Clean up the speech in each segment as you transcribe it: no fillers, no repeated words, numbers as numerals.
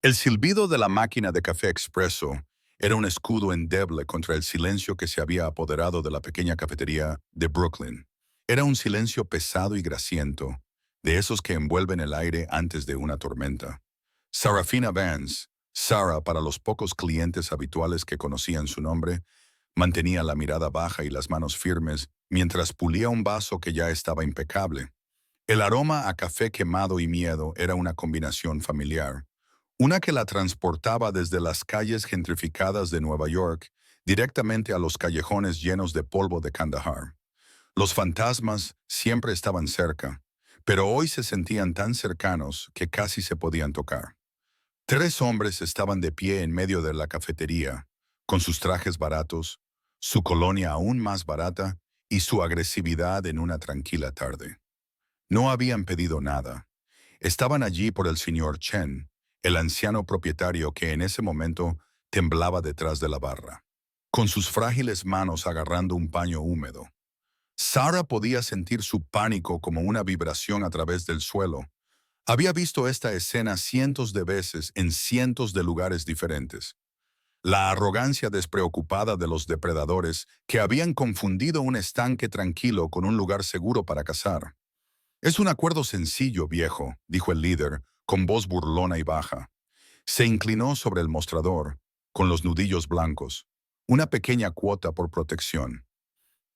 El silbido de la máquina de café expreso era un escudo endeble contra el silencio que se había apoderado de la pequeña cafetería de Brooklyn. Era un silencio pesado y grasiento, de esos que envuelven el aire antes de una tormenta. Sarafina Vance, Sara para los pocos clientes habituales que conocían su nombre, mantenía la mirada baja y las manos firmes mientras pulía un vaso que ya estaba impecable. El aroma a café quemado y miedo era una combinación familiar, una que la transportaba desde las calles gentrificadas de Nueva York directamente a los callejones llenos de polvo de Kandahar. Los fantasmas siempre estaban cerca, pero hoy se sentían tan cercanos que casi se podían tocar. Tres hombres estaban de pie en medio de la cafetería, con sus trajes baratos, su colonia aún más barata y su agresividad en una tranquila tarde. No habían pedido nada. Estaban allí por el señor Chen, el anciano propietario que en ese momento temblaba detrás de la barra, con sus frágiles manos agarrando un paño húmedo. Sara podía sentir su pánico como una vibración a través del suelo. Había visto esta escena cientos de veces en cientos de lugares diferentes. La arrogancia despreocupada de los depredadores que habían confundido un estanque tranquilo con un lugar seguro para cazar. Es un acuerdo sencillo, viejo, dijo el líder, con voz burlona y baja. Se inclinó sobre el mostrador, con los nudillos blancos. Una pequeña cuota por protección.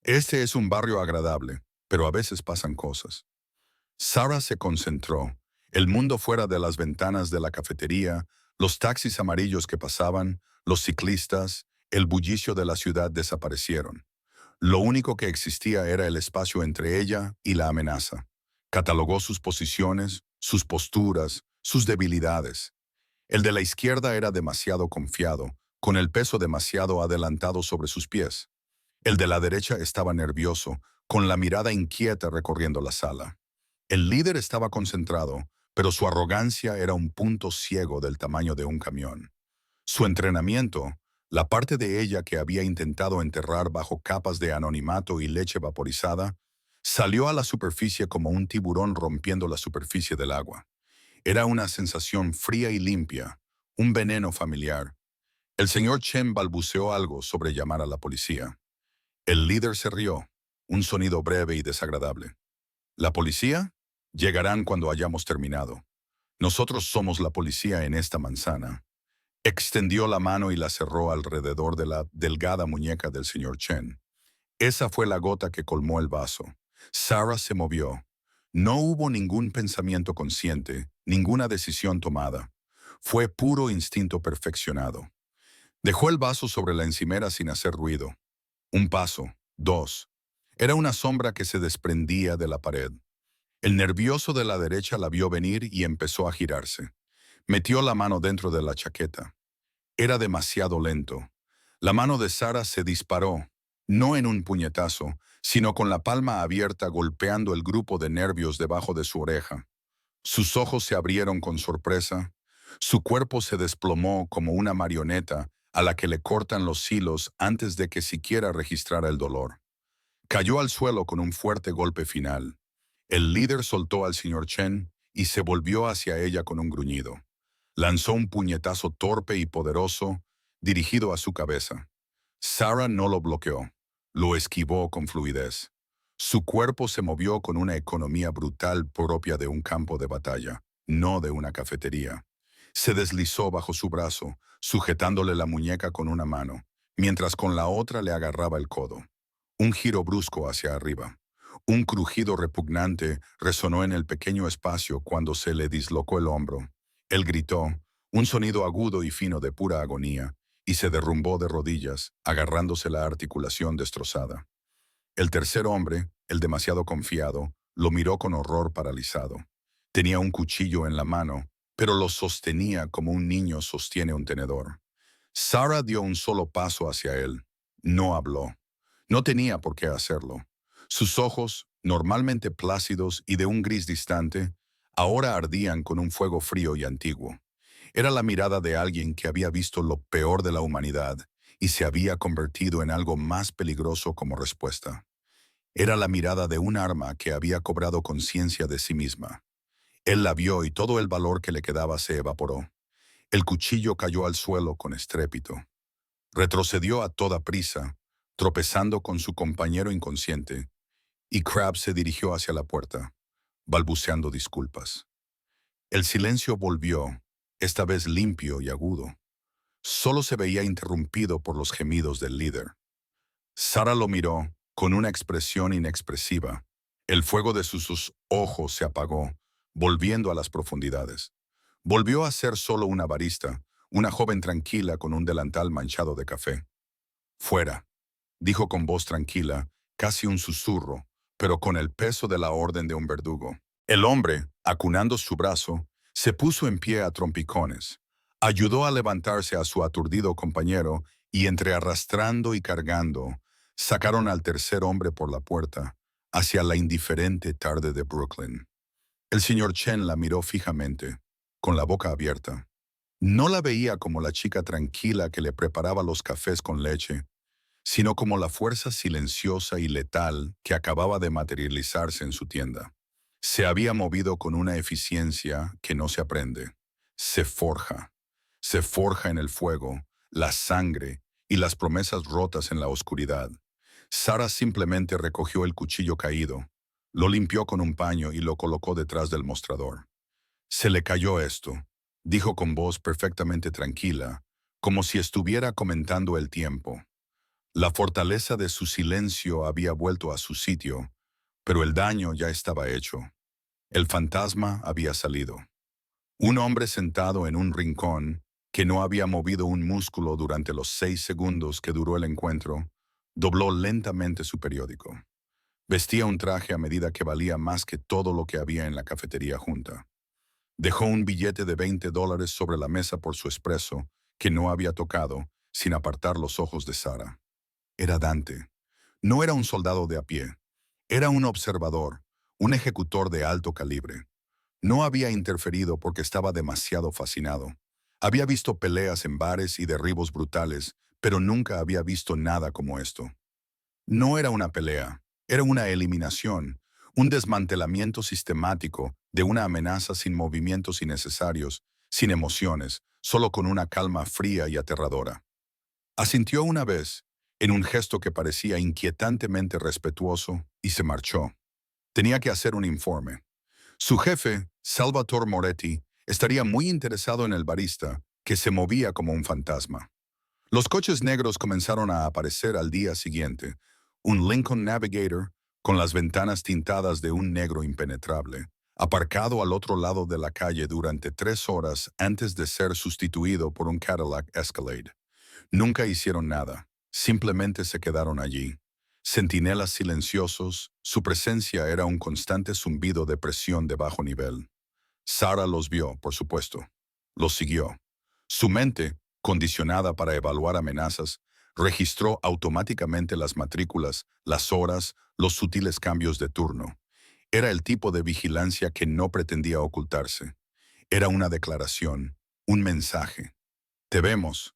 Este es un barrio agradable, pero a veces pasan cosas. Sara se concentró. El mundo fuera de las ventanas de la cafetería, los taxis amarillos que pasaban, los ciclistas, el bullicio de la ciudad desaparecieron. Lo único que existía era el espacio entre ella y la amenaza. Catalogó sus posiciones, sus posturas, sus debilidades. El de la izquierda era demasiado confiado, con el peso demasiado adelantado sobre sus pies. El de la derecha estaba nervioso, con la mirada inquieta recorriendo la sala. El líder estaba concentrado, pero su arrogancia era un punto ciego del tamaño de un camión. Su entrenamiento, la parte de ella que había intentado enterrar bajo capas de anonimato y leche vaporizada, salió a la superficie como un tiburón rompiendo la superficie del agua. Era una sensación fría y limpia, un veneno familiar. El señor Chen balbuceó algo sobre llamar a la policía. El líder se rió, un sonido breve y desagradable. ¿La policía? Llegarán cuando hayamos terminado. Nosotros somos la policía en esta manzana. Extendió la mano y la cerró alrededor de la delgada muñeca del señor Chen. Esa fue la gota que colmó el vaso. Sara se movió. No hubo ningún pensamiento consciente, ninguna decisión tomada. Fue puro instinto perfeccionado. Dejó el vaso sobre la encimera sin hacer ruido. Un paso, dos. Era una sombra que se desprendía de la pared. El nervioso de la derecha la vio venir y empezó a girarse. Metió la mano dentro de la chaqueta. Era demasiado lento. La mano de Sara se disparó, no en un puñetazo, sino con la palma abierta golpeando el grupo de nervios debajo de su oreja. Sus ojos se abrieron con sorpresa. Su cuerpo se desplomó como una marioneta a la que le cortan los hilos antes de que siquiera registrara el dolor. Cayó al suelo con un fuerte golpe final. El líder soltó al señor Chen y se volvió hacia ella con un gruñido. Lanzó un puñetazo torpe y poderoso, dirigido a su cabeza. Sara no lo bloqueó, lo esquivó con fluidez. Su cuerpo se movió con una economía brutal propia de un campo de batalla, no de una cafetería. Se deslizó bajo su brazo, sujetándole la muñeca con una mano, mientras con la otra le agarraba el codo. Un giro brusco hacia arriba. Un crujido repugnante resonó en el pequeño espacio cuando se le dislocó el hombro. Él gritó, un sonido agudo y fino de pura agonía, y se derrumbó de rodillas, agarrándose la articulación destrozada. El tercer hombre, el demasiado confiado, lo miró con horror paralizado. Tenía un cuchillo en la mano, pero lo sostenía como un niño sostiene un tenedor. Sara dio un solo paso hacia él. No habló. No tenía por qué hacerlo. Sus ojos, normalmente plácidos y de un gris distante, ahora ardían con un fuego frío y antiguo. Era la mirada de alguien que había visto lo peor de la humanidad y se había convertido en algo más peligroso como respuesta. Era la mirada de un arma que había cobrado conciencia de sí misma. Él la vio y todo el valor que le quedaba se evaporó. El cuchillo cayó al suelo con estrépito. Retrocedió a toda prisa, tropezando con su compañero inconsciente, y Crabbe se dirigió hacia la puerta, balbuceando disculpas. El silencio volvió, esta vez limpio y agudo. Solo se veía interrumpido por los gemidos del líder. Sarah lo miró con una expresión inexpresiva. El fuego de sus ojos se apagó, volviendo a las profundidades. Volvió a ser solo una barista, una joven tranquila con un delantal manchado de café. «Fuera», dijo con voz tranquila, casi un susurro, pero con el peso de la orden de un verdugo. El hombre, acunando su brazo, se puso en pie a trompicones. Ayudó a levantarse a su aturdido compañero y entre arrastrando y cargando, sacaron al tercer hombre por la puerta, hacia la indiferente tarde de Brooklyn. El señor Chen la miró fijamente, con la boca abierta. No la veía como la chica tranquila que le preparaba los cafés con leche, sino como la fuerza silenciosa y letal que acababa de materializarse en su tienda. Se había movido con una eficiencia que no se aprende. Se forja. Se forja en el fuego, la sangre y las promesas rotas en la oscuridad. Sarah simplemente recogió el cuchillo caído, lo limpió con un paño y lo colocó detrás del mostrador. «Se le cayó esto», dijo con voz perfectamente tranquila, como si estuviera comentando el tiempo. La fortaleza de su silencio había vuelto a su sitio, pero el daño ya estaba hecho. El fantasma había salido. Un hombre sentado en un rincón, que no había movido un músculo durante los 6 segundos que duró el encuentro, dobló lentamente su periódico. Vestía un traje a medida que valía más que todo lo que había en la cafetería junta. Dejó un billete de $20 sobre la mesa por su espresso, que no había tocado, sin apartar los ojos de Sarah. Era Dante. No era un soldado de a pie. Era un observador, un ejecutor de alto calibre. No había interferido porque estaba demasiado fascinado. Había visto peleas en bares y derribos brutales, pero nunca había visto nada como esto. No era una pelea, era una eliminación, un desmantelamiento sistemático de una amenaza sin movimientos innecesarios, sin emociones, solo con una calma fría y aterradora. Asintió una vez, en un gesto que parecía inquietantemente respetuoso, y se marchó. Tenía que hacer un informe. Su jefe, Salvatore Moretti, estaría muy interesado en el barista, que se movía como un fantasma. Los coches negros comenzaron a aparecer al día siguiente. Un Lincoln Navigator, con las ventanas tintadas de un negro impenetrable, aparcado al otro lado de la calle durante 3 horas antes de ser sustituido por un Cadillac Escalade. Nunca hicieron nada, simplemente se quedaron allí. Centinelas silenciosos, su presencia era un constante zumbido de presión de bajo nivel. Sarah los vio, por supuesto. Los siguió. Su mente, condicionada para evaluar amenazas, registró automáticamente las matrículas, las horas, los sutiles cambios de turno. Era el tipo de vigilancia que no pretendía ocultarse. Era una declaración, un mensaje. «Te vemos».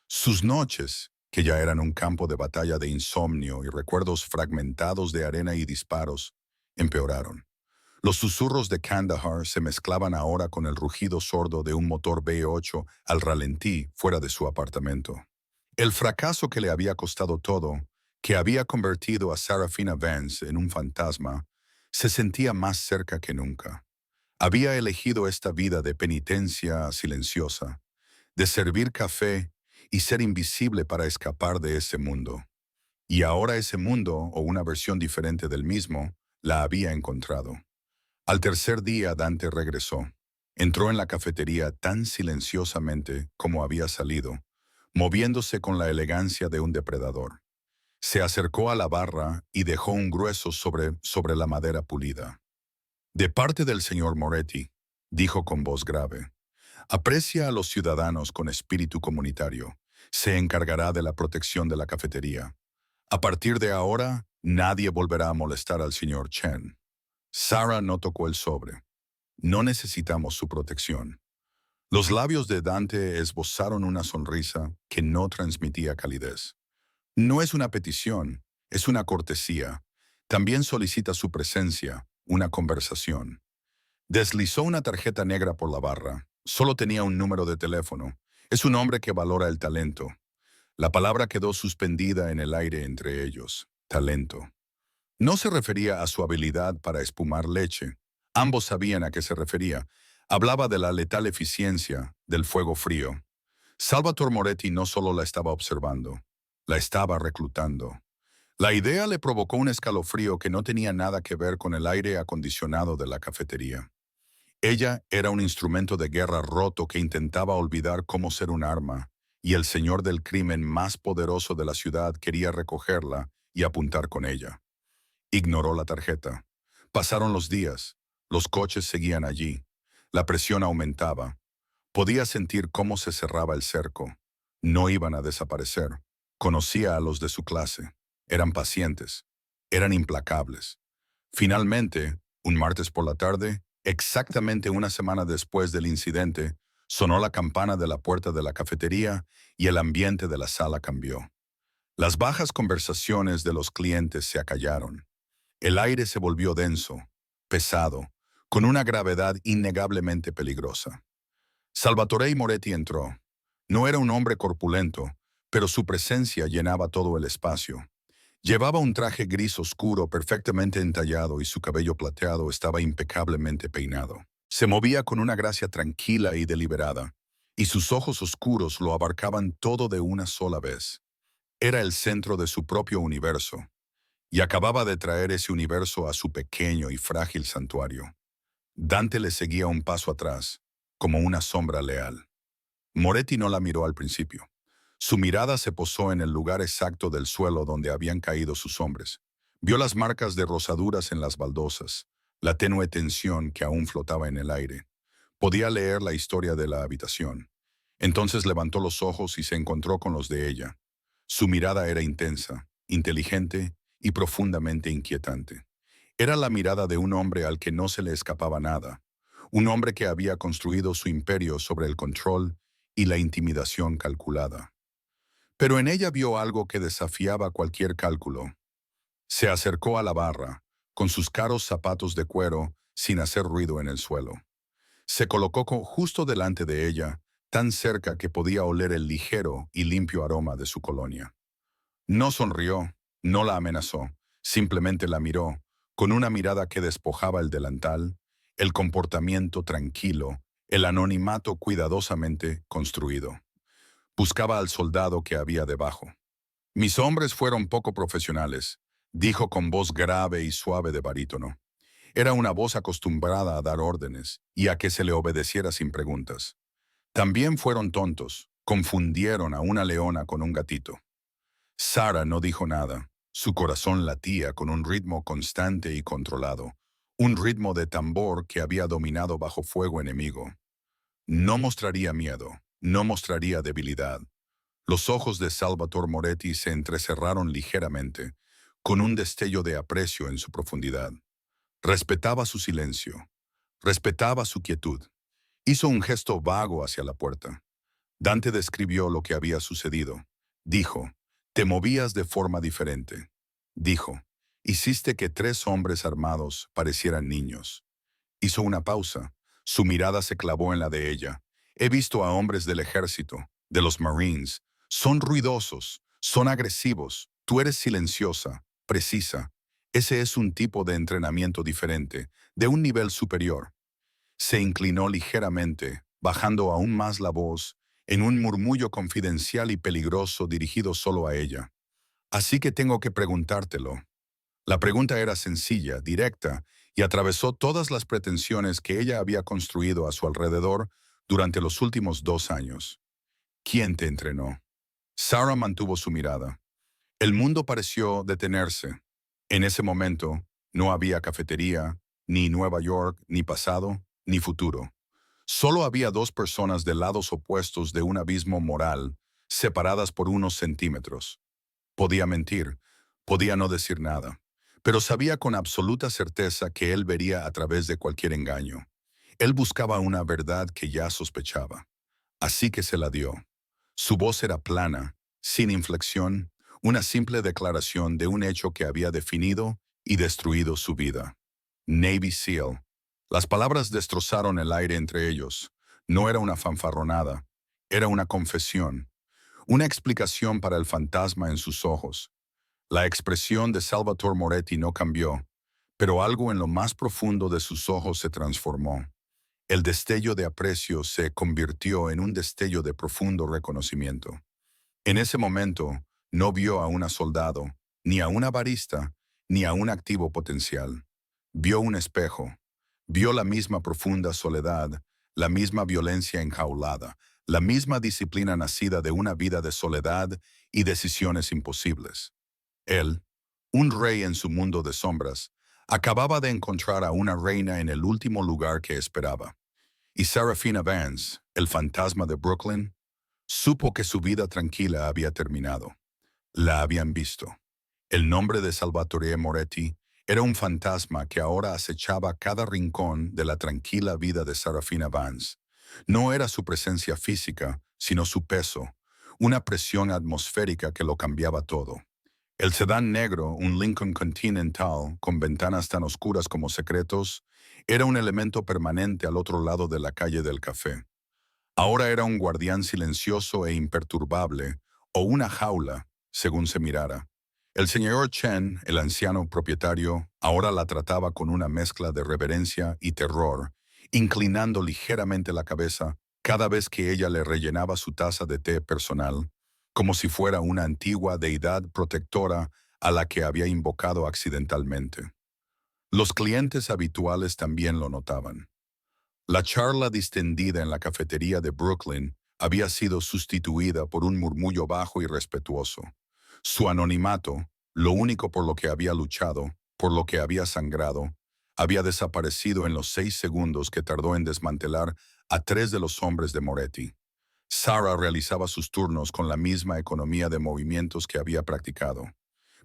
Sus noches, que ya eran un campo de batalla de insomnio y recuerdos fragmentados de arena y disparos, empeoraron. Los susurros de Kandahar se mezclaban ahora con el rugido sordo de un motor V8 al ralentí fuera de su apartamento. El fracaso que le había costado todo, que había convertido a Sarafina Vance en un fantasma, se sentía más cerca que nunca. Había elegido esta vida de penitencia silenciosa, de servir café y ser invisible para escapar de ese mundo. Y ahora ese mundo, o una versión diferente del mismo, la había encontrado. Al tercer día Dante regresó. Entró en la cafetería tan silenciosamente como había salido, moviéndose con la elegancia de un depredador. Se acercó a la barra y dejó un grueso sobre la madera pulida. «De parte del señor Moretti», dijo con voz grave, «aprecia a los ciudadanos con espíritu comunitario. Se encargará de la protección de la cafetería. A partir de ahora, nadie volverá a molestar al señor Chen». Sarah no tocó el sobre. «No necesitamos su protección». Los labios de Dante esbozaron una sonrisa que no transmitía calidez. «No es una petición, es una cortesía. También solicita su presencia, una conversación». Deslizó una tarjeta negra por la barra. Solo tenía un número de teléfono. Es un hombre que valora el talento. La palabra quedó suspendida en el aire entre ellos. Talento. No se refería a su habilidad para espumar leche. Ambos sabían a qué se refería. Hablaba de la letal eficiencia del fuego frío. Salvatore Moretti no solo la estaba observando, la estaba reclutando. La idea le provocó un escalofrío que no tenía nada que ver con el aire acondicionado de la cafetería. Ella era un instrumento de guerra roto que intentaba olvidar cómo ser un arma, y el señor del crimen más poderoso de la ciudad quería recogerla y apuntar con ella. Ignoró la tarjeta. Pasaron los días. Los coches seguían allí. La presión aumentaba. Podía sentir cómo se cerraba el cerco. No iban a desaparecer. Conocía a los de su clase. Eran pacientes. Eran implacables. Finalmente, un martes por la tarde, exactamente una semana después del incidente, sonó la campana de la puerta de la cafetería y el ambiente de la sala cambió. Las bajas conversaciones de los clientes se acallaron. El aire se volvió denso, pesado, con una gravedad innegablemente peligrosa. Salvatore Moretti entró. No era un hombre corpulento, pero su presencia llenaba todo el espacio. Llevaba un traje gris oscuro perfectamente entallado y su cabello plateado estaba impecablemente peinado. Se movía con una gracia tranquila y deliberada, y sus ojos oscuros lo abarcaban todo de una sola vez. Era el centro de su propio universo, y acababa de traer ese universo a su pequeño y frágil santuario. Dante le seguía un paso atrás, como una sombra leal. Moretti no la miró al principio. Su mirada se posó en el lugar exacto del suelo donde habían caído sus hombres. Vio las marcas de rozaduras en las baldosas, la tenue tensión que aún flotaba en el aire. Podía leer la historia de la habitación. Entonces levantó los ojos y se encontró con los de ella. Su mirada era intensa, inteligente y profundamente inquietante. Era la mirada de un hombre al que no se le escapaba nada, un hombre que había construido su imperio sobre el control y la intimidación calculada. Pero en ella vio algo que desafiaba cualquier cálculo. Se acercó a la barra, con sus caros zapatos de cuero, sin hacer ruido en el suelo. Se colocó justo delante de ella, tan cerca que podía oler el ligero y limpio aroma de su colonia. No sonrió, no la amenazó, simplemente la miró, con una mirada que despojaba el delantal, el comportamiento tranquilo, el anonimato cuidadosamente construido. Buscaba al soldado que había debajo. Mis hombres fueron poco profesionales, dijo con voz grave y suave de barítono. Era una voz acostumbrada a dar órdenes y a que se le obedeciera sin preguntas. También fueron tontos, confundieron a una leona con un gatito. Sara no dijo nada. Su corazón latía con un ritmo constante y controlado, un ritmo de tambor que había dominado bajo fuego enemigo. No mostraría miedo, no mostraría debilidad. Los ojos de Salvatore Moretti se entrecerraron ligeramente, con un destello de aprecio en su profundidad. Respetaba su silencio, respetaba su quietud. Hizo un gesto vago hacia la puerta. Dante describió lo que había sucedido. Dijo, te movías de forma diferente. Dijo, hiciste que 3 hombres armados parecieran niños. Hizo una pausa. Su mirada se clavó en la de ella. He visto a hombres del ejército, de los Marines. Son ruidosos, son agresivos. Tú eres silenciosa, precisa. Ese es un tipo de entrenamiento diferente, de un nivel superior. Se inclinó ligeramente, bajando aún más la voz, en un murmullo confidencial y peligroso dirigido solo a ella. Así que tengo que preguntártelo. La pregunta era sencilla, directa, y atravesó todas las pretensiones que ella había construido a su alrededor durante los últimos 2 años. ¿Quién te entrenó? Sarah mantuvo su mirada. El mundo pareció detenerse. En ese momento, no había cafetería, ni Nueva York, ni pasado, ni futuro. Solo había 2 personas de lados opuestos de un abismo moral, separadas por unos centímetros. Podía mentir, podía no decir nada, pero sabía con absoluta certeza que él vería a través de cualquier engaño. Él buscaba una verdad que ya sospechaba. Así que se la dio. Su voz era plana, sin inflexión, una simple declaración de un hecho que había definido y destruido su vida. Navy SEAL. Las palabras destrozaron el aire entre ellos. No era una fanfarronada, era una confesión, una explicación para el fantasma en sus ojos. La expresión de Salvatore Moretti no cambió, pero algo en lo más profundo de sus ojos se transformó. El destello de aprecio se convirtió en un destello de profundo reconocimiento. En ese momento, no vio a una soldado, ni a una barista, ni a un activo potencial. Vio un espejo. Vio la misma profunda soledad, la misma violencia enjaulada, la misma disciplina nacida de una vida de soledad y decisiones imposibles. Él, un rey en su mundo de sombras, acababa de encontrar a una reina en el último lugar que esperaba. Y Serafina Vance, el fantasma de Brooklyn, supo que su vida tranquila había terminado. La habían visto. El nombre de Salvatore Moretti era un fantasma que ahora acechaba cada rincón de la tranquila vida de Serafina Vance. No era su presencia física, sino su peso, una presión atmosférica que lo cambiaba todo. El sedán negro, un Lincoln Continental con ventanas tan oscuras como secretos, era un elemento permanente al otro lado de la calle del café. Ahora era un guardián silencioso e imperturbable, o una jaula, según se mirara. El señor Chen, el anciano propietario, ahora la trataba con una mezcla de reverencia y terror, inclinando ligeramente la cabeza cada vez que ella le rellenaba su taza de té personal, como si fuera una antigua deidad protectora a la que había invocado accidentalmente. Los clientes habituales también lo notaban. La charla distendida en la cafetería de Brooklyn había sido sustituida por un murmullo bajo y respetuoso. Su anonimato, lo único por lo que había luchado, por lo que había sangrado, había desaparecido en los 6 segundos que tardó en desmantelar a 3 de los hombres de Moretti. Sarah realizaba sus turnos con la misma economía de movimientos que había practicado,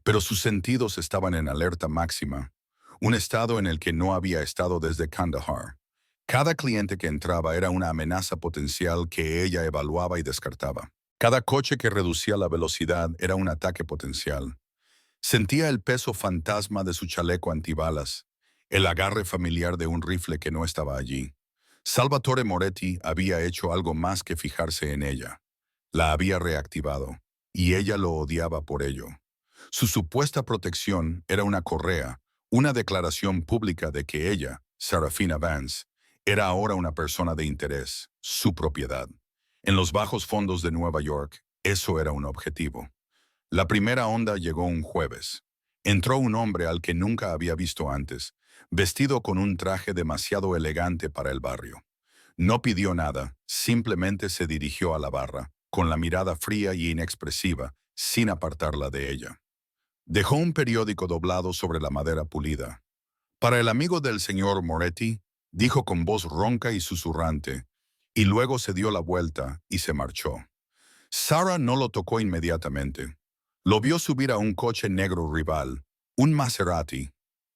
pero sus sentidos estaban en alerta máxima, un estado en el que no había estado desde Kandahar. Cada cliente que entraba era una amenaza potencial que ella evaluaba y descartaba. Cada coche que reducía la velocidad era un ataque potencial. Sentía el peso fantasma de su chaleco antibalas, el agarre familiar de un rifle que no estaba allí. Salvatore Moretti había hecho algo más que fijarse en ella. La había reactivado, y ella lo odiaba por ello. Su supuesta protección era una correa, una declaración pública de que ella, Serafina Vance, era ahora una persona de interés, su propiedad. En los bajos fondos de Nueva York, eso era un objetivo. La primera onda llegó un jueves. Entró un hombre al que nunca había visto antes, vestido con un traje demasiado elegante para el barrio. No pidió nada, simplemente se dirigió a la barra, con la mirada fría y inexpresiva, sin apartarla de ella. Dejó un periódico doblado sobre la madera pulida. Para el amigo del señor Moretti, dijo con voz ronca y susurrante, y luego se dio la vuelta y se marchó. Sarah no lo tocó inmediatamente. Lo vio subir a un coche negro rival, un Maserati.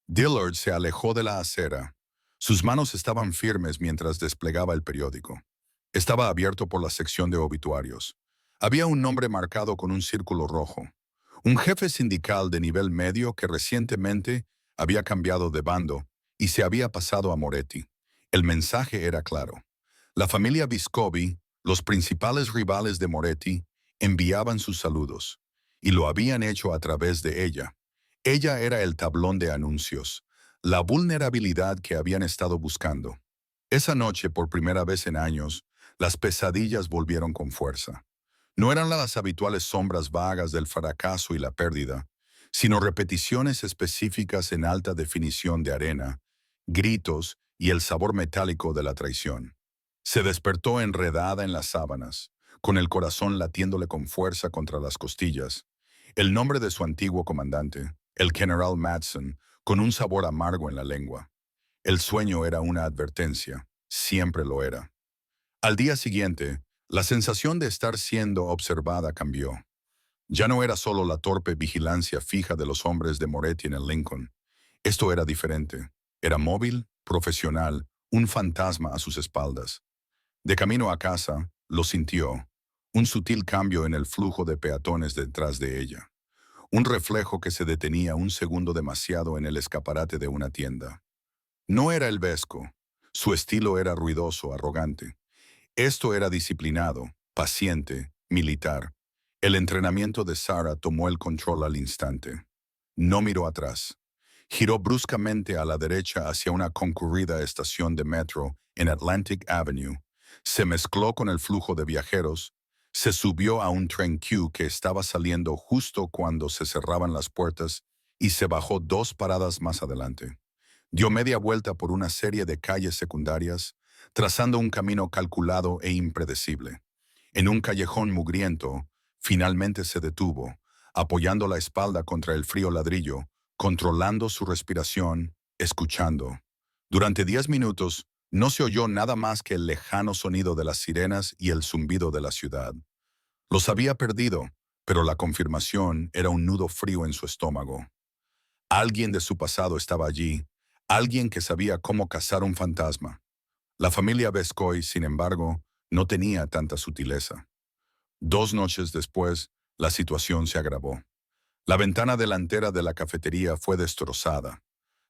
Dillard se alejó de la acera. Sus manos estaban firmes mientras desplegaba el periódico. Estaba abierto por la sección de obituarios. Había un nombre marcado con un círculo rojo. Un jefe sindical de nivel medio que recientemente había cambiado de bando y se había pasado a Moretti. El mensaje era claro. La familia Viscovi, los principales rivales de Moretti, enviaban sus saludos, y lo habían hecho a través de ella. Ella era el tablón de anuncios, la vulnerabilidad que habían estado buscando. Esa noche, por primera vez en años, las pesadillas volvieron con fuerza. No eran las habituales sombras vagas del fracaso y la pérdida, sino repeticiones específicas en alta definición de arena, gritos y el sabor metálico de la traición. Se despertó enredada en las sábanas, con el corazón latiéndole con fuerza contra las costillas. El nombre de su antiguo comandante, el General Madsen, con un sabor amargo en la lengua. El sueño era una advertencia, siempre lo era. Al día siguiente, la sensación de estar siendo observada cambió. Ya no era solo la torpe vigilancia fija de los hombres de Moretti en el Lincoln. Esto era diferente. Era móvil, profesional, un fantasma a sus espaldas. De camino a casa, lo sintió. Un sutil cambio en el flujo de peatones detrás de ella. Un reflejo que se detenía un segundo demasiado en el escaparate de una tienda. No era el Vesco. Su estilo era ruidoso, arrogante. Esto era disciplinado, paciente, militar. El entrenamiento de Sarah tomó el control al instante. No miró atrás. Giró bruscamente a la derecha hacia una concurrida estación de metro en Atlantic Avenue. Se mezcló con el flujo de viajeros. Se subió a un tren Q que estaba saliendo justo cuando se cerraban las puertas y se bajó 2 paradas más adelante. Dio media vuelta por una serie de calles secundarias, trazando un camino calculado e impredecible. En un callejón mugriento, finalmente se detuvo, apoyando la espalda contra el frío ladrillo, controlando su respiración, escuchando. Durante 10 minutos, no se oyó nada más que el lejano sonido de las sirenas y el zumbido de la ciudad. Los había perdido, pero la confirmación era un nudo frío en su estómago. Alguien de su pasado estaba allí, alguien que sabía cómo cazar un fantasma. La familia Vescoy, sin embargo, no tenía tanta sutileza. 2 noches después, la situación se agravó. La ventana delantera de la cafetería fue destrozada.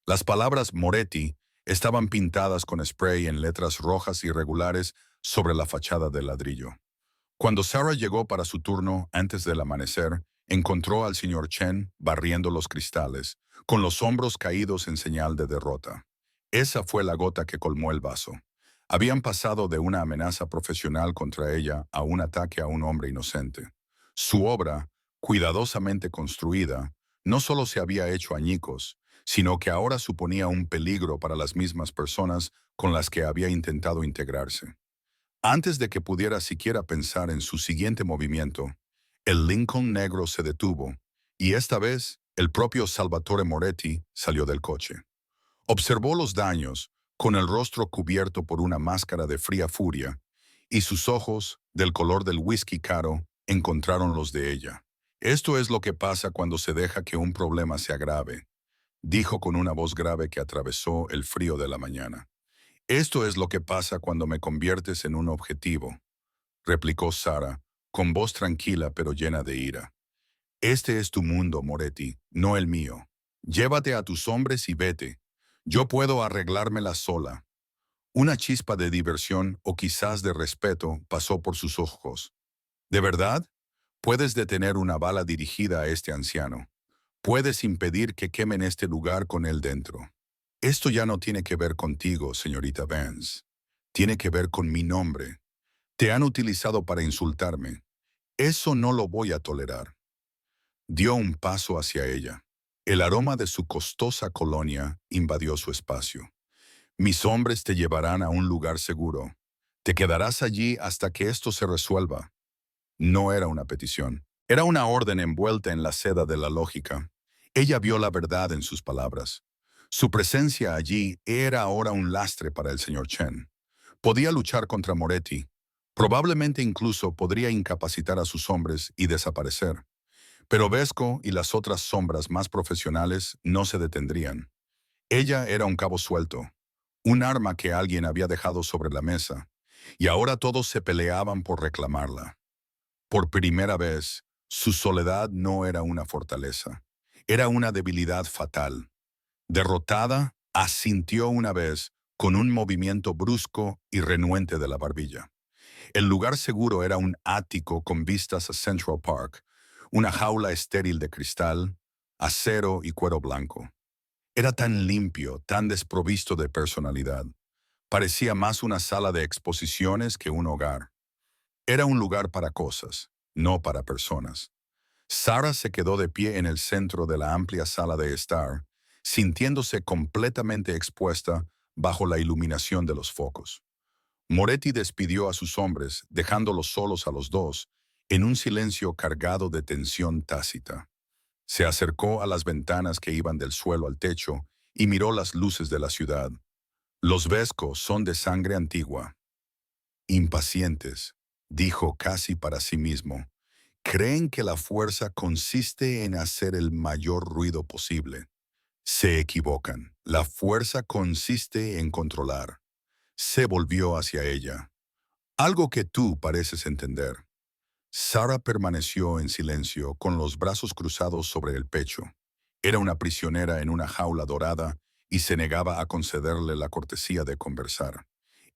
Las palabras Moretti estaban pintadas con spray en letras rojas irregulares sobre la fachada de ladrillo. Cuando Sarah llegó para su turno antes del amanecer, encontró al señor Chen barriendo los cristales, con los hombros caídos en señal de derrota. Esa fue la gota que colmó el vaso. Habían pasado de una amenaza profesional contra ella a un ataque a un hombre inocente. Su obra, cuidadosamente construida, no solo se había hecho añicos, sino que ahora suponía un peligro para las mismas personas con las que había intentado integrarse. Antes de que pudiera siquiera pensar en su siguiente movimiento, el Lincoln negro se detuvo, y esta vez el propio Salvatore Moretti salió del coche. Observó los daños, con el rostro cubierto por una máscara de fría furia, y sus ojos, del color del whisky caro, encontraron los de ella. Esto es lo que pasa cuando se deja que un problema se agrave, dijo con una voz grave que atravesó el frío de la mañana. Esto es lo que pasa cuando me conviertes en un objetivo, replicó Sarah, con voz tranquila pero llena de ira. Este es tu mundo, Moretti, no el mío. Llévate a tus hombres y vete. Yo puedo arreglármela sola. Una chispa de diversión o quizás de respeto pasó por sus ojos. ¿De verdad? Puedes detener una bala dirigida a este anciano. Puedes impedir que quemen este lugar con él dentro. Esto ya no tiene que ver contigo, señorita Vance. Tiene que ver con mi nombre. Te han utilizado para insultarme. Eso no lo voy a tolerar. Dio un paso hacia ella. El aroma de su costosa colonia invadió su espacio. Mis hombres te llevarán a un lugar seguro. Te quedarás allí hasta que esto se resuelva. No era una petición. Era una orden envuelta en la seda de la lógica. Ella vio la verdad en sus palabras. Su presencia allí era ahora un lastre para el señor Chen. Podía luchar contra Moretti. Probablemente incluso podría incapacitar a sus hombres y desaparecer. Pero Vesco y las otras sombras más profesionales no se detendrían. Ella era un cabo suelto, un arma que alguien había dejado sobre la mesa, y ahora todos se peleaban por reclamarla. Por primera vez, su soledad no era una fortaleza, era una debilidad fatal. Derrotada, asintió una vez con un movimiento brusco y renuente de la barbilla. El lugar seguro era un ático con vistas a Central Park, una jaula estéril de cristal, acero y cuero blanco. Era tan limpio, tan desprovisto de personalidad. Parecía más una sala de exposiciones que un hogar. Era un lugar para cosas, no para personas. Sarah se quedó de pie en el centro de la amplia sala de estar, sintiéndose completamente expuesta bajo la iluminación de los focos. Moretti despidió a sus hombres, dejándolos solos a los dos, en un silencio cargado de tensión tácita. Se acercó a las ventanas que iban del suelo al techo y miró las luces de la ciudad. Los Vesco son de sangre antigua. Impacientes, dijo casi para sí mismo. Creen que la fuerza consiste en hacer el mayor ruido posible. Se equivocan. La fuerza consiste en controlar. Se volvió hacia ella. Algo que tú pareces entender. Sarah permaneció en silencio con los brazos cruzados sobre el pecho. Era una prisionera en una jaula dorada y se negaba a concederle la cortesía de conversar.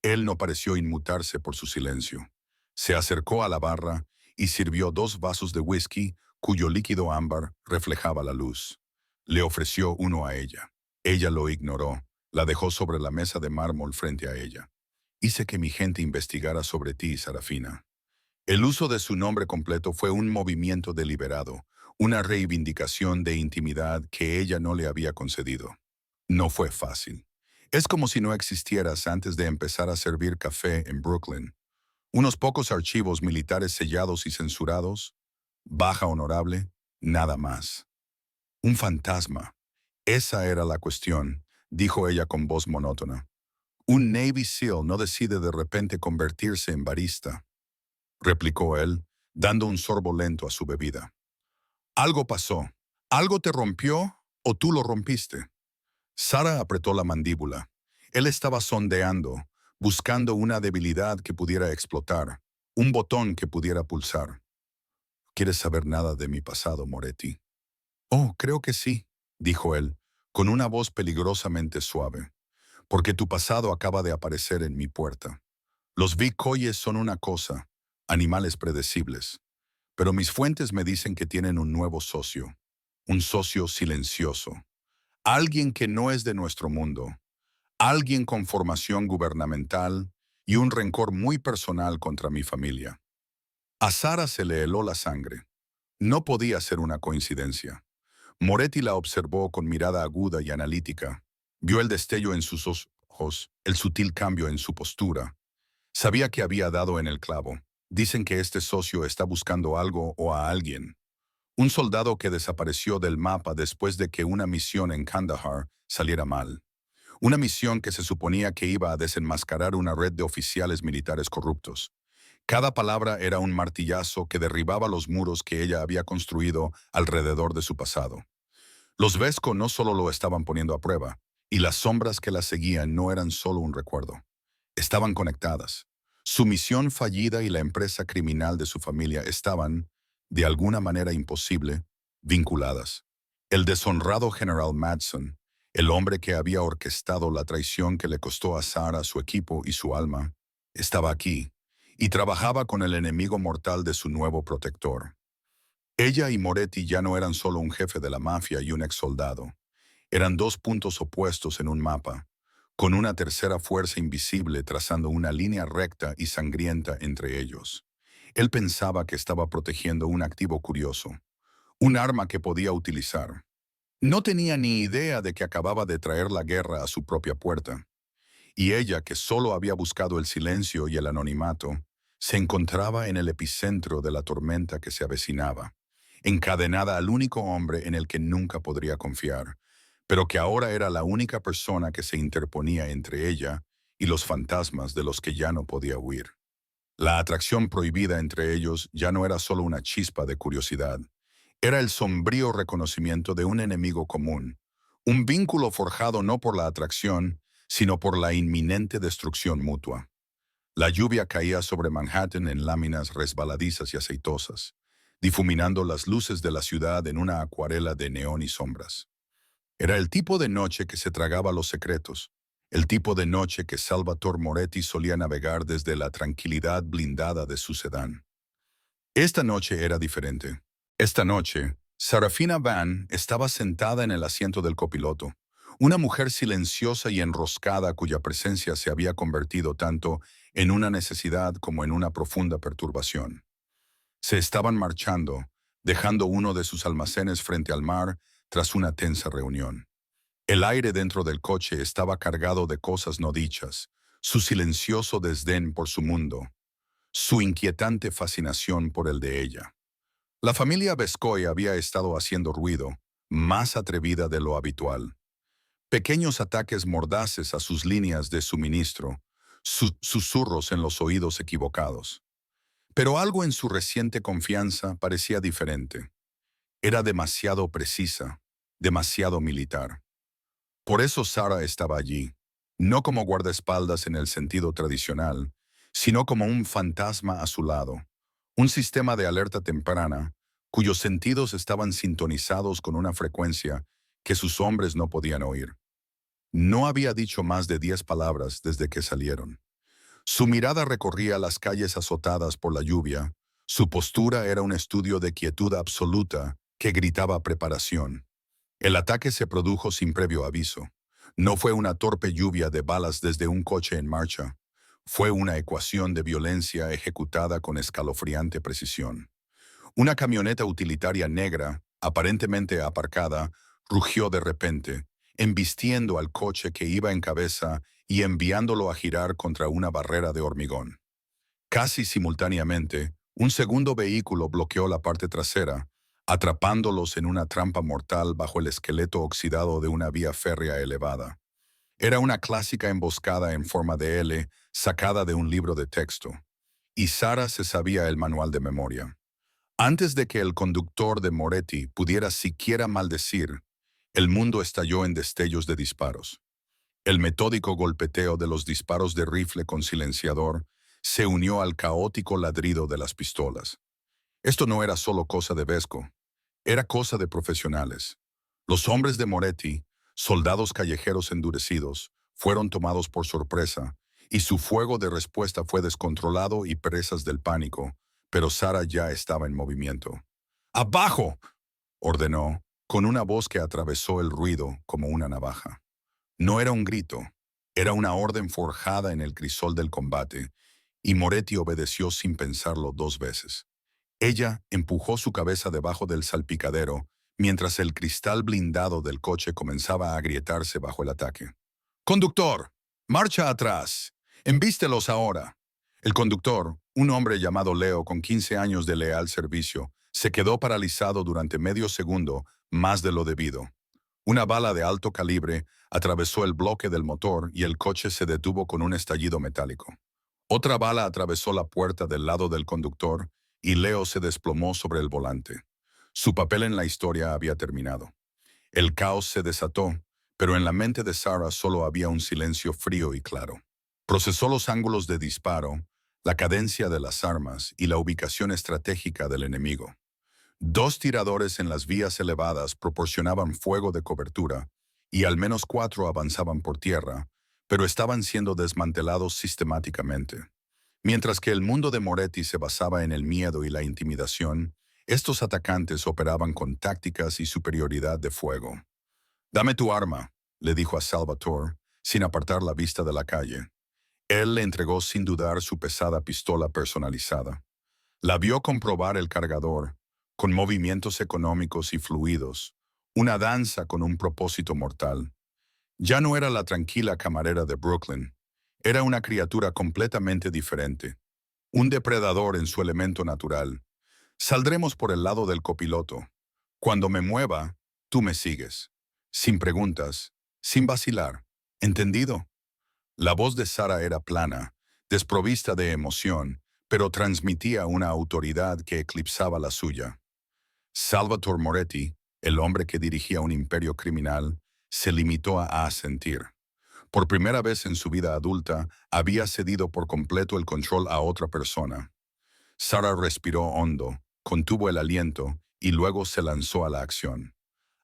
Él no pareció inmutarse por su silencio. Se acercó a la barra y sirvió 2 vasos de whisky cuyo líquido ámbar reflejaba la luz. Le ofreció uno a ella. Ella lo ignoró, la dejó sobre la mesa de mármol frente a ella. Hice que mi gente investigara sobre ti, Sarafina. El uso de su nombre completo fue un movimiento deliberado, una reivindicación de intimidad que ella no le había concedido. No fue fácil. Es como si no existieras antes de empezar a servir café en Brooklyn. Unos pocos archivos militares sellados y censurados, baja honorable, nada más. Un fantasma. Esa era la cuestión, dijo ella con voz monótona. Un Navy SEAL no decide de repente convertirse en barista, replicó él, dando un sorbo lento a su bebida. Algo pasó. ¿Algo te rompió o tú lo rompiste? Sara apretó la mandíbula. Él estaba sondeando, buscando una debilidad que pudiera explotar, un botón que pudiera pulsar. ¿Quieres saber nada de mi pasado, Moretti? Oh, creo que sí, dijo él, con una voz peligrosamente suave, porque tu pasado acaba de aparecer en mi puerta. Los Vicoyes son una cosa, animales predecibles, pero mis fuentes me dicen que tienen un socio silencioso, alguien que no es de nuestro mundo, alguien con formación gubernamental y un rencor muy personal contra mi familia. A Sara se le heló la sangre. No podía ser una coincidencia. Moretti la observó con mirada aguda y analítica. Vio el destello en sus ojos, el sutil cambio en su postura. Sabía que había dado en el clavo. Dicen que este socio está buscando algo o a alguien. Un soldado que desapareció del mapa después de que una misión en Kandahar saliera mal. Una misión que se suponía que iba a desenmascarar una red de oficiales militares corruptos. Cada palabra era un martillazo que derribaba los muros que ella había construido alrededor de su pasado. Los Vesco no solo lo estaban poniendo a prueba, y las sombras que la seguían no eran solo un recuerdo. Estaban conectadas. Su misión fallida y la empresa criminal de su familia estaban, de alguna manera imposible, vinculadas. El deshonrado General Madsen, el hombre que había orquestado la traición que le costó a Sara su equipo y su alma, estaba aquí, y trabajaba con el enemigo mortal de su nuevo protector. Ella y Moretti ya no eran solo un jefe de la mafia y un ex soldado. Eran 2 puntos opuestos en un mapa, con una tercera fuerza invisible trazando una línea recta y sangrienta entre ellos. Él pensaba que estaba protegiendo un activo curioso, un arma que podía utilizar. No tenía ni idea de que acababa de traer la guerra a su propia puerta. Y ella, que solo había buscado el silencio y el anonimato, se encontraba en el epicentro de la tormenta que se avecinaba, encadenada al único hombre en el que nunca podría confiar, pero que ahora era la única persona que se interponía entre ella y los fantasmas de los que ya no podía huir. La atracción prohibida entre ellos ya no era solo una chispa de curiosidad, era el sombrío reconocimiento de un enemigo común, un vínculo forjado no por la atracción, sino por la inminente destrucción mutua. La lluvia caía sobre Manhattan en láminas resbaladizas y aceitosas, difuminando las luces de la ciudad en una acuarela de neón y sombras. Era el tipo de noche que se tragaba los secretos, el tipo de noche que Salvatore Moretti solía navegar desde la tranquilidad blindada de su sedán. Esta noche era diferente. Esta noche, Sarafina Van estaba sentada en el asiento del copiloto, una mujer silenciosa y enroscada cuya presencia se había convertido tanto en una necesidad como en una profunda perturbación. Se estaban marchando, dejando uno de sus almacenes frente al mar tras una tensa reunión. El aire dentro del coche estaba cargado de cosas no dichas, su silencioso desdén por su mundo, su inquietante fascinación por el de ella. La familia Vescoy había estado haciendo ruido, más atrevida de lo habitual. Pequeños ataques mordaces a sus líneas de suministro, susurros en los oídos equivocados. Pero algo en su reciente confianza parecía diferente. Era demasiado precisa, demasiado militar. Por eso Sara estaba allí, no como guardaespaldas en el sentido tradicional, sino como un fantasma a su lado, un sistema de alerta temprana cuyos sentidos estaban sintonizados con una frecuencia que sus hombres no podían oír. No había dicho más de 10 palabras desde que salieron. Su mirada recorría las calles azotadas por la lluvia. Su postura era un estudio de quietud absoluta que gritaba preparación. El ataque se produjo sin previo aviso. No fue una torpe lluvia de balas desde un coche en marcha. Fue una ecuación de violencia ejecutada con escalofriante precisión. Una camioneta utilitaria negra, aparentemente aparcada, rugió de repente, embistiendo al coche que iba en cabeza y enviándolo a girar contra una barrera de hormigón. Casi simultáneamente, un segundo vehículo bloqueó la parte trasera, atrapándolos en una trampa mortal bajo el esqueleto oxidado de una vía férrea elevada. Era una clásica emboscada en forma de L, sacada de un libro de texto. Y Sara se sabía el manual de memoria. Antes de que el conductor de Moretti pudiera siquiera maldecir, el mundo estalló en destellos de disparos. El metódico golpeteo de los disparos de rifle con silenciador se unió al caótico ladrido de las pistolas. Esto no era solo cosa de Vesco, era cosa de profesionales. Los hombres de Moretti, soldados callejeros endurecidos, fueron tomados por sorpresa, y su fuego de respuesta fue descontrolado y presas del pánico, pero Sara ya estaba en movimiento. ¡Abajo!, ordenó, con una voz que atravesó el ruido como una navaja. No era un grito, era una orden forjada en el crisol del combate, y Moretti obedeció sin pensarlo 2 veces. Ella empujó su cabeza debajo del salpicadero, mientras el cristal blindado del coche comenzaba a agrietarse bajo el ataque. «¡Conductor! ¡Marcha atrás! ¡Embístelos ahora!». El conductor, un hombre llamado Leo con 15 años de leal servicio, se quedó paralizado durante medio segundo, más de lo debido. Una bala de alto calibre atravesó el bloque del motor y el coche se detuvo con un estallido metálico. Otra bala atravesó la puerta del lado del conductor y Leo se desplomó sobre el volante. Su papel en la historia había terminado. El caos se desató, pero en la mente de Sara solo había un silencio frío y claro. Procesó los ángulos de disparo, la cadencia de las armas y la ubicación estratégica del enemigo. 2 tiradores en las vías elevadas proporcionaban fuego de cobertura y al menos 4 avanzaban por tierra, pero estaban siendo desmantelados sistemáticamente. Mientras que el mundo de Moretti se basaba en el miedo y la intimidación, estos atacantes operaban con tácticas y superioridad de fuego. «Dame tu arma», le dijo a Salvatore, sin apartar la vista de la calle. Él le entregó sin dudar su pesada pistola personalizada. La vio comprobar el cargador, con movimientos económicos y fluidos, una danza con un propósito mortal. Ya no era la tranquila camarera de Brooklyn, era una criatura completamente diferente, un depredador en su elemento natural. «Saldremos por el lado del copiloto. Cuando me mueva, tú me sigues. Sin preguntas, sin vacilar. ¿Entendido?». La voz de Sara era plana, desprovista de emoción, pero transmitía una autoridad que eclipsaba la suya. Salvatore Moretti, el hombre que dirigía un imperio criminal, se limitó a asentir. Por primera vez en su vida adulta, había cedido por completo el control a otra persona. Sara respiró hondo, contuvo el aliento y luego se lanzó a la acción.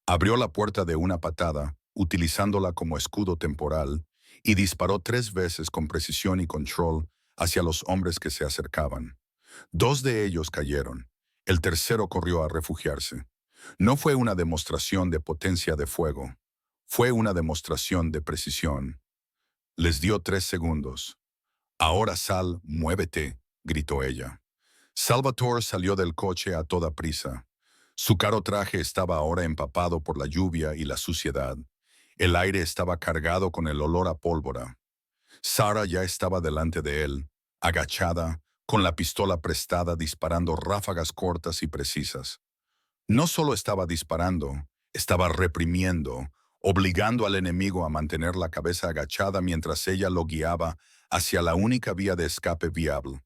Abrió la puerta de una patada, utilizándola como escudo temporal, y disparó 3 veces con precisión y control hacia los hombres que se acercaban. 2 de ellos cayeron. El tercero corrió a refugiarse. No fue una demostración de potencia de fuego. Fue una demostración de precisión. Les dio 3 segundos. «Ahora sal, muévete», gritó ella. Salvatore salió del coche a toda prisa. Su caro traje estaba ahora empapado por la lluvia y la suciedad. El aire estaba cargado con el olor a pólvora. Sara ya estaba delante de él, agachada, con la pistola prestada disparando ráfagas cortas y precisas. No solo estaba disparando, estaba reprimiendo, obligando al enemigo a mantener la cabeza agachada mientras ella lo guiaba hacia la única vía de escape viable,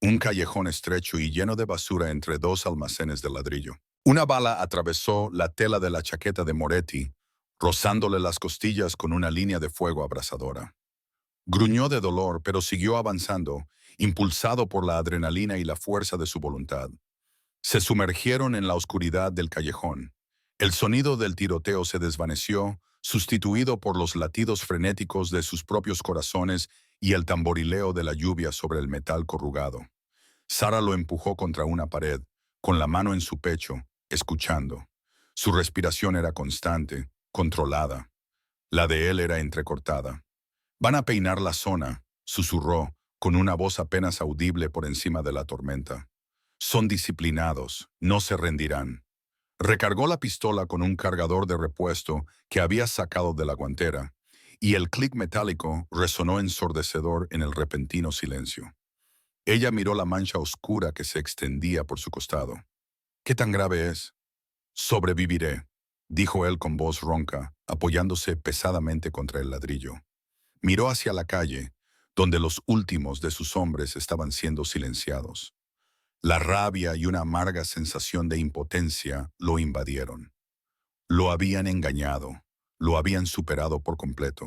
un callejón estrecho y lleno de basura entre 2 almacenes de ladrillo. Una bala atravesó la tela de la chaqueta de Moretti, rozándole las costillas con una línea de fuego abrasadora. Gruñó de dolor, pero siguió avanzando, impulsado por la adrenalina y la fuerza de su voluntad. Se sumergieron en la oscuridad del callejón. El sonido del tiroteo se desvaneció, sustituido por los latidos frenéticos de sus propios corazones y el tamborileo de la lluvia sobre el metal corrugado. Sara lo empujó contra una pared, con la mano en su pecho, escuchando. Su respiración era constante, controlada. La de él era entrecortada. «Van a peinar la zona», susurró, con una voz apenas audible por encima de la tormenta. «Son disciplinados, no se rendirán». Recargó la pistola con un cargador de repuesto que había sacado de la guantera, y el clic metálico resonó ensordecedor en el repentino silencio. Ella miró la mancha oscura que se extendía por su costado. «¿Qué tan grave es?» «Sobreviviré», dijo él con voz ronca, apoyándose pesadamente contra el ladrillo. Miró hacia la calle, donde los últimos de sus hombres estaban siendo silenciados. La rabia y una amarga sensación de impotencia lo invadieron. Lo habían engañado, lo habían superado por completo.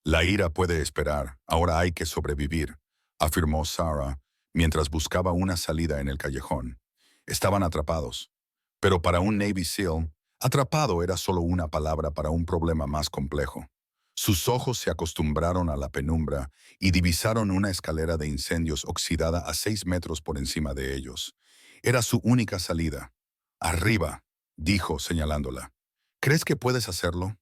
«La ira puede esperar, ahora hay que sobrevivir», afirmó Sarah, mientras buscaba una salida en el callejón. Estaban atrapados. Pero para un Navy SEAL, atrapado era solo una palabra para un problema más complejo. Sus ojos se acostumbraron a la penumbra y divisaron una escalera de incendios oxidada a 6 metros por encima de ellos. Era su única salida. «Arriba», dijo señalándola. «¿Crees que puedes hacerlo?»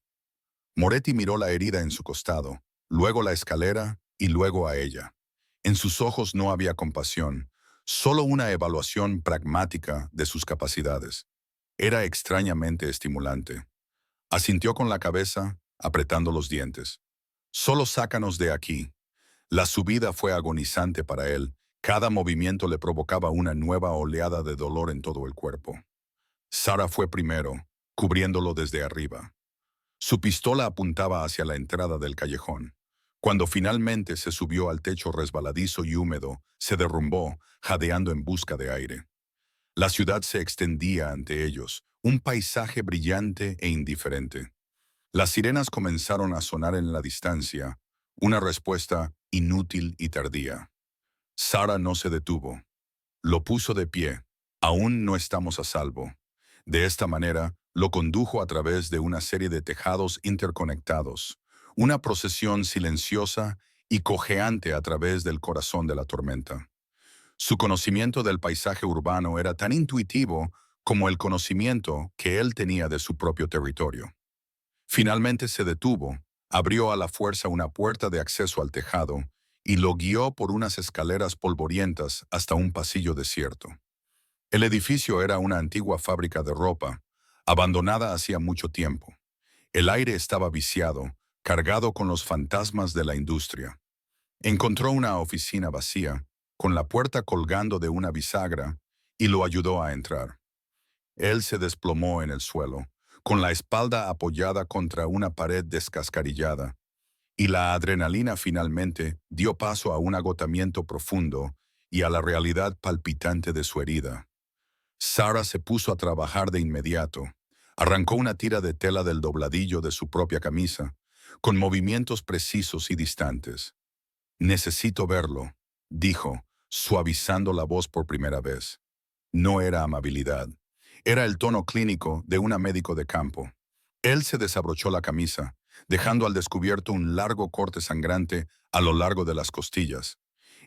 Moretti miró la herida en su costado, luego la escalera y luego a ella. En sus ojos no había compasión, solo una evaluación pragmática de sus capacidades. Era extrañamente estimulante. Asintió con la cabeza, apretando los dientes. «Solo sácanos de aquí». La subida fue agonizante para él. Cada movimiento le provocaba una nueva oleada de dolor en todo el cuerpo. Sara fue primero, cubriéndolo desde arriba. Su pistola apuntaba hacia la entrada del callejón. Cuando finalmente se subió al techo resbaladizo y húmedo, se derrumbó, jadeando en busca de aire. La ciudad se extendía ante ellos, un paisaje brillante e indiferente. Las sirenas comenzaron a sonar en la distancia, una respuesta inútil y tardía. Sara no se detuvo. Lo puso de pie. «Aún no estamos a salvo». De esta manera, lo condujo a través de una serie de tejados interconectados, una procesión silenciosa y cojeante a través del corazón de la tormenta. Su conocimiento del paisaje urbano era tan intuitivo como el conocimiento que él tenía de su propio territorio. Finalmente se detuvo, abrió a la fuerza una puerta de acceso al tejado y lo guió por unas escaleras polvorientas hasta un pasillo desierto. El edificio era una antigua fábrica de ropa, abandonada hacía mucho tiempo. El aire estaba viciado, cargado con los fantasmas de la industria. Encontró una oficina vacía, con la puerta colgando de una bisagra, y lo ayudó a entrar. Él se desplomó en el suelo, con la espalda apoyada contra una pared descascarillada, y la adrenalina finalmente dio paso a un agotamiento profundo y a la realidad palpitante de su herida. Sara se puso a trabajar de inmediato. Arrancó una tira de tela del dobladillo de su propia camisa, con movimientos precisos y distantes. «Necesito verlo», dijo, suavizando la voz por primera vez. No era amabilidad. Era el tono clínico de un médico de campo. Él se desabrochó la camisa, dejando al descubierto un largo corte sangrante a lo largo de las costillas.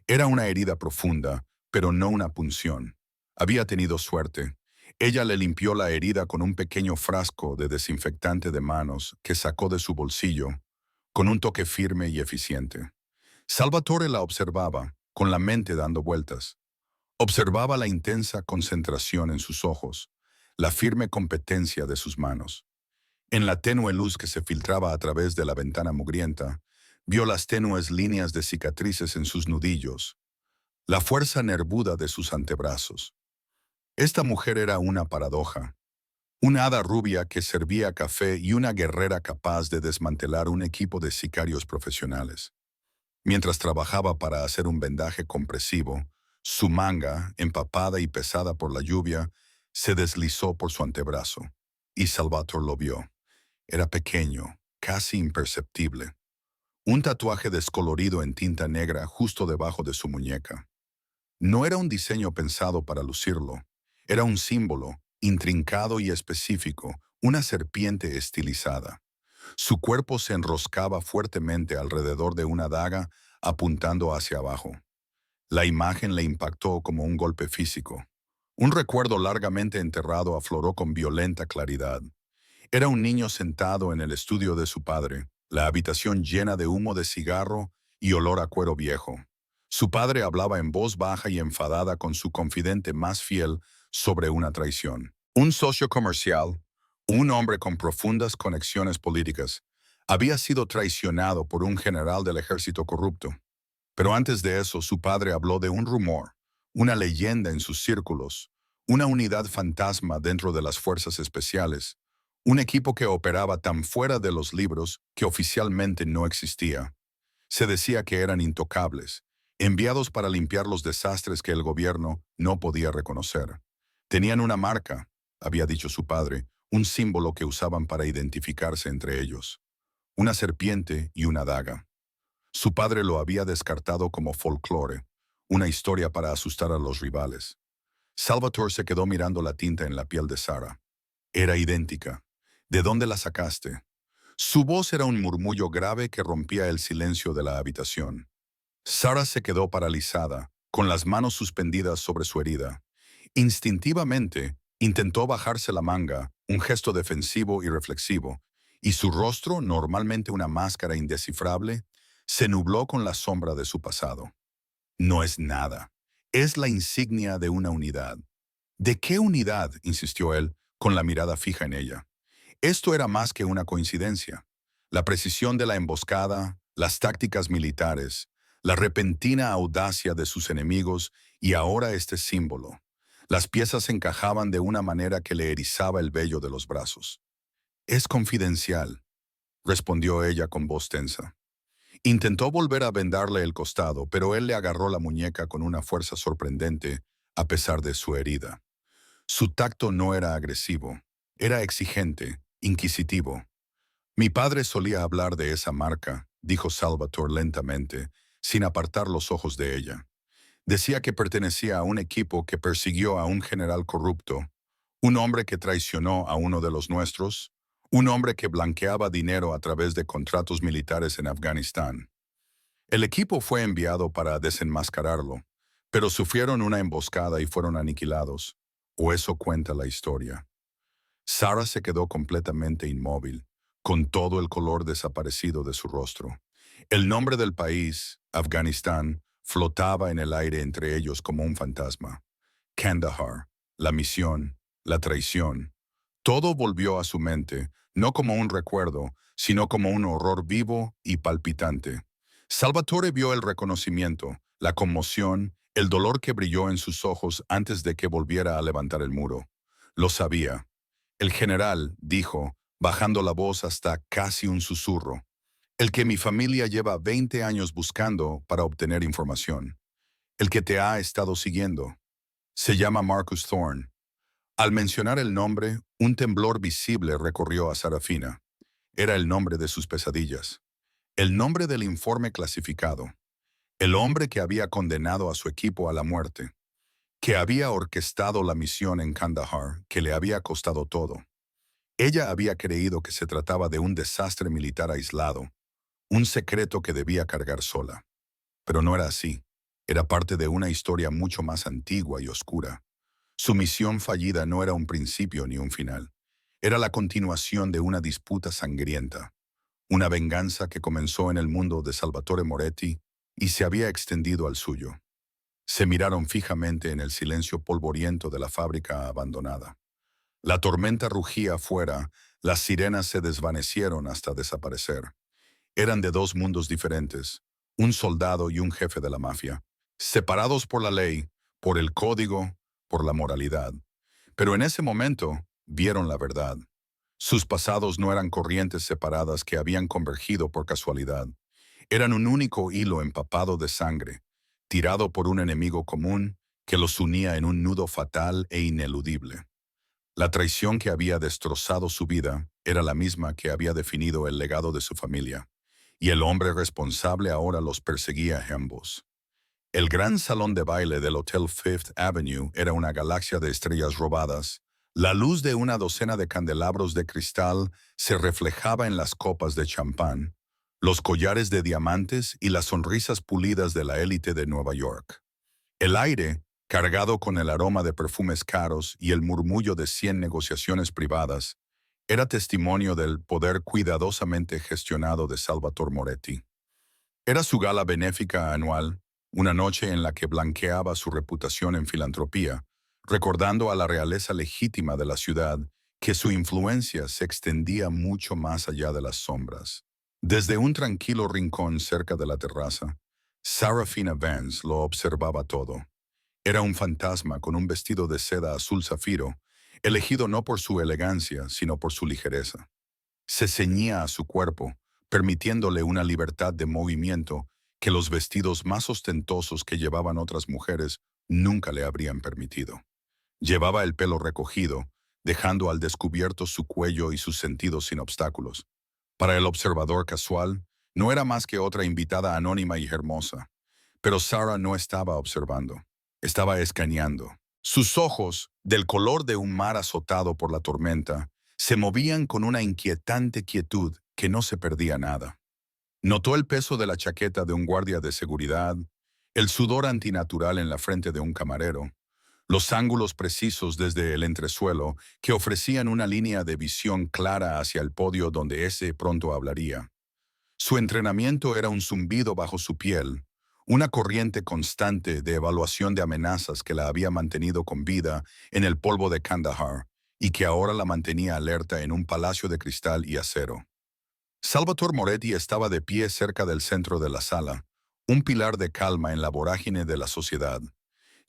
Era una herida profunda, pero no una punción. Había tenido suerte. Ella le limpió la herida con un pequeño frasco de desinfectante de manos que sacó de su bolsillo, con un toque firme y eficiente. Salvatore la observaba, con la mente dando vueltas. Observaba la intensa concentración en sus ojos, la firme competencia de sus manos. En la tenue luz que se filtraba a través de la ventana mugrienta, vio las tenues líneas de cicatrices en sus nudillos, la fuerza nervuda de sus antebrazos. Esta mujer era una paradoja, una hada rubia que servía café y una guerrera capaz de desmantelar un equipo de sicarios profesionales. Mientras trabajaba para hacer un vendaje compresivo, su manga, empapada y pesada por la lluvia, se deslizó por su antebrazo, y Salvatore lo vio. Era pequeño, casi imperceptible. Un tatuaje descolorido en tinta negra justo debajo de su muñeca. No era un diseño pensado para lucirlo. Era un símbolo, intrincado y específico, una serpiente estilizada. Su cuerpo se enroscaba fuertemente alrededor de una daga apuntando hacia abajo. La imagen le impactó como un golpe físico. Un recuerdo largamente enterrado afloró con violenta claridad. Era un niño sentado en el estudio de su padre, la habitación llena de humo de cigarro y olor a cuero viejo. Su padre hablaba en voz baja y enfadada con su confidente más fiel sobre una traición. Un socio comercial, un hombre con profundas conexiones políticas, había sido traicionado por un general del ejército corrupto. Pero antes de eso, su padre habló de un rumor, una leyenda en sus círculos, una unidad fantasma dentro de las fuerzas especiales, un equipo que operaba tan fuera de los libros que oficialmente no existía. Se decía que eran intocables, enviados para limpiar los desastres que el gobierno no podía reconocer. Tenían una marca, había dicho su padre, un símbolo que usaban para identificarse entre ellos, una serpiente y una daga. Su padre lo había descartado como folclore, una historia para asustar a los rivales. Salvatore se quedó mirando la tinta en la piel de Sara. Era idéntica. ¿De dónde la sacaste? Su voz era un murmullo grave que rompía el silencio de la habitación. Sara se quedó paralizada, con las manos suspendidas sobre su herida. Instintivamente, intentó bajarse la manga, un gesto defensivo y reflexivo, y su rostro, normalmente una máscara indescifrable, se nubló con la sombra de su pasado. No es nada. Es la insignia de una unidad. ¿De qué unidad?, insistió él, con la mirada fija en ella. Esto era más que una coincidencia. La precisión de la emboscada, las tácticas militares, la repentina audacia de sus enemigos y ahora este símbolo. Las piezas encajaban de una manera que le erizaba el vello de los brazos. «Es confidencial», respondió ella con voz tensa. Intentó volver a vendarle el costado, pero él le agarró la muñeca con una fuerza sorprendente a pesar de su herida. Su tacto no era agresivo, era exigente, inquisitivo. «Mi padre solía hablar de esa marca», dijo Salvatore lentamente, sin apartar los ojos de ella. Decía que pertenecía a un equipo que persiguió a un general corrupto, un hombre que traicionó a uno de los nuestros, un hombre que blanqueaba dinero a través de contratos militares en Afganistán. El equipo fue enviado para desenmascararlo, pero sufrieron una emboscada y fueron aniquilados, o eso cuenta la historia. Sara se quedó completamente inmóvil, con todo el color desaparecido de su rostro. El nombre del país, Afganistán, flotaba en el aire entre ellos como un fantasma. Kandahar, la misión, la traición. Todo volvió a su mente, no como un recuerdo, sino como un horror vivo y palpitante. Salvatore vio el reconocimiento, la conmoción, el dolor que brilló en sus ojos antes de que volviera a levantar el muro. Lo sabía. El general dijo, bajando la voz hasta casi un susurro, el que mi familia lleva 20 años buscando para obtener información. El que te ha estado siguiendo. Se llama Marcus Thorne. Al mencionar el nombre, un temblor visible recorrió a Sarafina. Era el nombre de sus pesadillas. El nombre del informe clasificado. El hombre que había condenado a su equipo a la muerte. Que había orquestado la misión en Kandahar, que le había costado todo. Ella había creído que se trataba de un desastre militar aislado, un secreto que debía cargar sola. Pero no era así. Era parte de una historia mucho más antigua y oscura. Su misión fallida no era un principio ni un final. Era la continuación de una disputa sangrienta, una venganza que comenzó en el mundo de Salvatore Moretti y se había extendido al suyo. Se miraron fijamente en el silencio polvoriento de la fábrica abandonada. La tormenta rugía afuera, las sirenas se desvanecieron hasta desaparecer. Eran de dos mundos diferentes, un soldado y un jefe de la mafia, separados por la ley, por el código, por la moralidad. Pero en ese momento vieron la verdad. Sus pasados no eran corrientes separadas que habían convergido por casualidad. Eran un único hilo empapado de sangre, tirado por un enemigo común que los unía en un nudo fatal e ineludible. La traición que había destrozado su vida era la misma que había definido el legado de su familia, y el hombre responsable ahora los perseguía a ambos. El gran salón de baile del Hotel Fifth Avenue era una galaxia de estrellas robadas. La luz de una docena de candelabros de cristal se reflejaba en las copas de champán. los collares de diamantes y las sonrisas pulidas de la élite de Nueva York. El aire, cargado con el aroma de perfumes caros y el murmullo de 100 negociaciones privadas, era testimonio del poder cuidadosamente gestionado de Salvatore Moretti. Era su gala benéfica anual, una noche en la que blanqueaba su reputación en filantropía, recordando a la realeza legítima de la ciudad que su influencia se extendía mucho más allá de las sombras. Desde un tranquilo rincón cerca de la terraza, Sarafina Vance lo observaba todo. Era un fantasma con un vestido de seda azul zafiro, elegido no por su elegancia, sino por su ligereza. Se ceñía a su cuerpo, permitiéndole una libertad de movimiento que los vestidos más ostentosos que llevaban otras mujeres nunca le habrían permitido. Llevaba el pelo recogido, dejando al descubierto su cuello y sus sentidos sin obstáculos. Para el observador casual, no era más que otra invitada anónima y hermosa. Pero Sarah no estaba observando, estaba escaneando. Sus ojos, del color de un mar azotado por la tormenta, se movían con una inquietante quietud que no se perdía nada. Notó el peso de la chaqueta de un guardia de seguridad, el sudor antinatural en la frente de un camarero, los ángulos precisos desde el entresuelo que ofrecían una línea de visión clara hacia el podio donde ese pronto hablaría. Su entrenamiento era un zumbido bajo su piel, una corriente constante de evaluación de amenazas que la había mantenido con vida en el polvo de Kandahar y que ahora la mantenía alerta en un palacio de cristal y acero. Salvatore Moretti estaba de pie cerca del centro de la sala, un pilar de calma en la vorágine de la sociedad.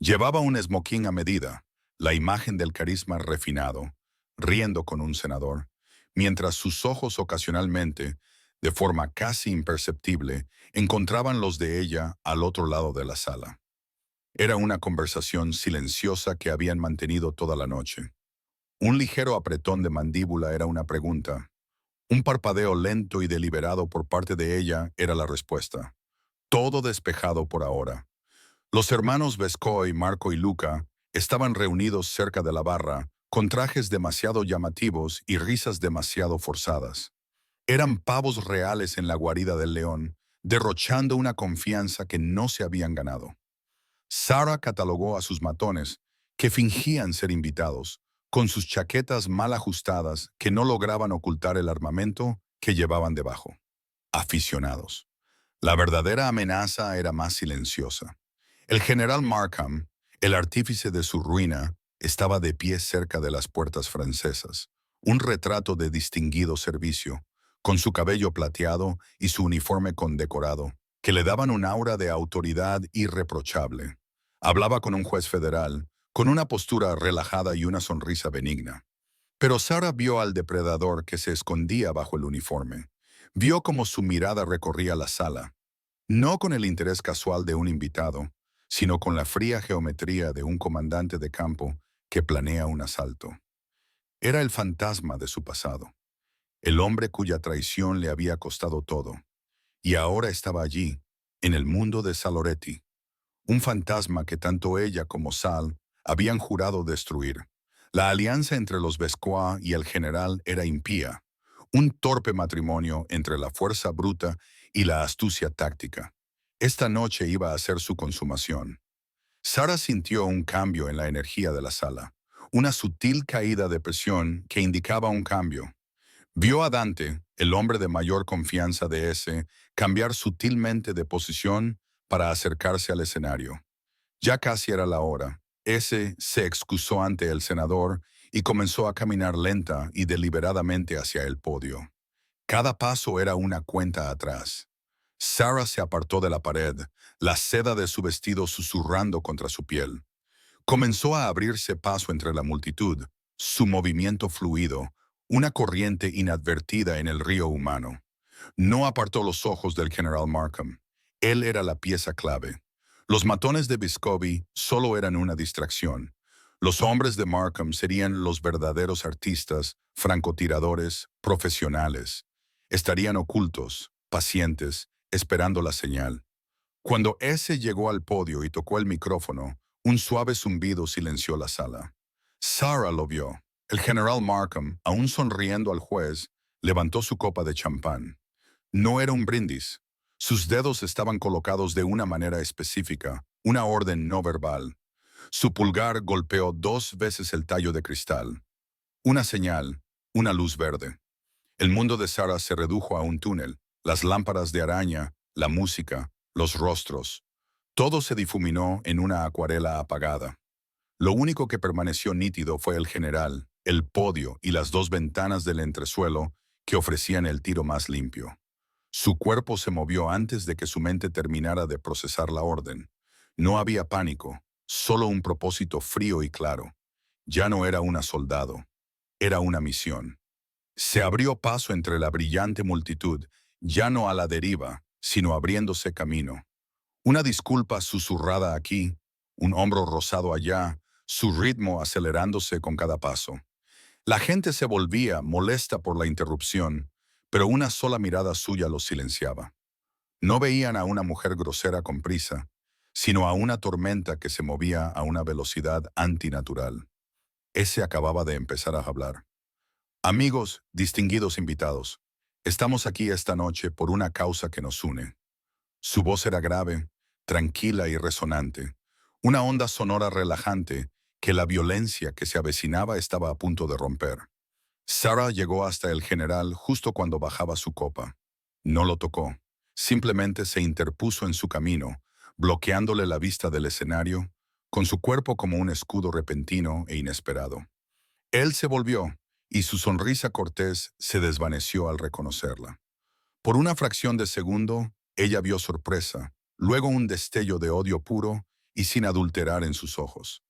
Llevaba un esmoquín a medida, la imagen del carisma refinado, riendo con un senador, mientras sus ojos ocasionalmente, de forma casi imperceptible, encontraban los de ella al otro lado de la sala. Era una conversación silenciosa que habían mantenido toda la noche. Un ligero apretón de mandíbula era una pregunta. Un parpadeo lento y deliberado por parte de ella era la respuesta. Todo despejado por ahora. Los hermanos Vescoy, Marco y Luca estaban reunidos cerca de la barra, con trajes demasiado llamativos y risas demasiado forzadas. Eran pavos reales en la guarida del león, derrochando una confianza que no se habían ganado. Sarah catalogó a sus matones, que fingían ser invitados, con sus chaquetas mal ajustadas que no lograban ocultar el armamento que llevaban debajo. Aficionados. La verdadera amenaza era más silenciosa. El general Markham, el artífice de su ruina, estaba de pie cerca de las puertas francesas, un retrato de distinguido servicio, con su cabello plateado y su uniforme condecorado, que le daban un aura de autoridad irreprochable. Hablaba con un juez federal, con una postura relajada y una sonrisa benigna. Pero Sarah vio al depredador que se escondía bajo el uniforme. Vio cómo su mirada recorría la sala, no con el interés casual de un invitado, sino con la fría geometría de un comandante de campo que planea un asalto. Era el fantasma de su pasado, el hombre cuya traición le había costado todo, y ahora estaba allí, en el mundo de Saloretti, un fantasma que tanto ella como Sal habían jurado destruir. La alianza entre los Vescois y el general era impía, un torpe matrimonio entre la fuerza bruta y la astucia táctica. Esta noche iba a ser su consumación. Sarah sintió un cambio en la energía de la sala, una sutil caída de presión que indicaba un cambio. Vio a Dante, el hombre de mayor confianza de ese, cambiar sutilmente de posición para acercarse al escenario. Ya casi era la hora. Ese se excusó ante el senador y comenzó a caminar lenta y deliberadamente hacia el podio. Cada paso era una cuenta atrás. Sarah se apartó de la pared, la seda de su vestido susurrando contra su piel. Comenzó a abrirse paso entre la multitud, su movimiento fluido, una corriente inadvertida en el río humano. No apartó los ojos del general Markham. Él era la pieza clave. Los matones de Vescovi solo eran una distracción. Los hombres de Markham serían los verdaderos artistas, francotiradores, profesionales. Estarían ocultos, pacientes, esperando la señal. Cuando ese llegó al podio y tocó el micrófono, un suave zumbido silenció la sala. Sarah lo vio. El general Markham, aún sonriendo al juez, levantó su copa de champán. No era un brindis. Sus dedos estaban colocados de una manera específica, una orden no verbal. Su pulgar golpeó 2 veces el tallo de cristal. Una señal, una luz verde. El mundo de Sarah se redujo a un túnel. Las lámparas de araña, la música, los rostros. Todo se difuminó en una acuarela apagada. Lo único que permaneció nítido fue el general, el podio y las 2 ventanas del entresuelo que ofrecían el tiro más limpio. Su cuerpo se movió antes de que su mente terminara de procesar la orden. No había pánico, solo un propósito frío y claro. Ya no era una soldado, era una misión. Se abrió paso entre la brillante multitud, ya no a la deriva, sino abriéndose camino. Una disculpa susurrada aquí, un hombro rosado allá, su ritmo acelerándose con cada paso. La gente se volvía molesta por la interrupción, pero una sola mirada suya los silenciaba. No veían a una mujer grosera con prisa, sino a una tormenta que se movía a una velocidad antinatural. Ese acababa de empezar a hablar. Amigos, distinguidos invitados, estamos aquí esta noche por una causa que nos une. Su voz era grave, tranquila y resonante, una onda sonora relajante que la violencia que se avecinaba estaba a punto de romper. Sarah llegó hasta el general justo cuando bajaba su copa. No lo tocó, simplemente se interpuso en su camino, bloqueándole la vista del escenario, con su cuerpo como un escudo repentino e inesperado. Él se volvió, y su sonrisa cortés se desvaneció al reconocerla. Por una fracción de segundo, ella vio sorpresa, luego un destello de odio puro y sin adulterar en sus ojos.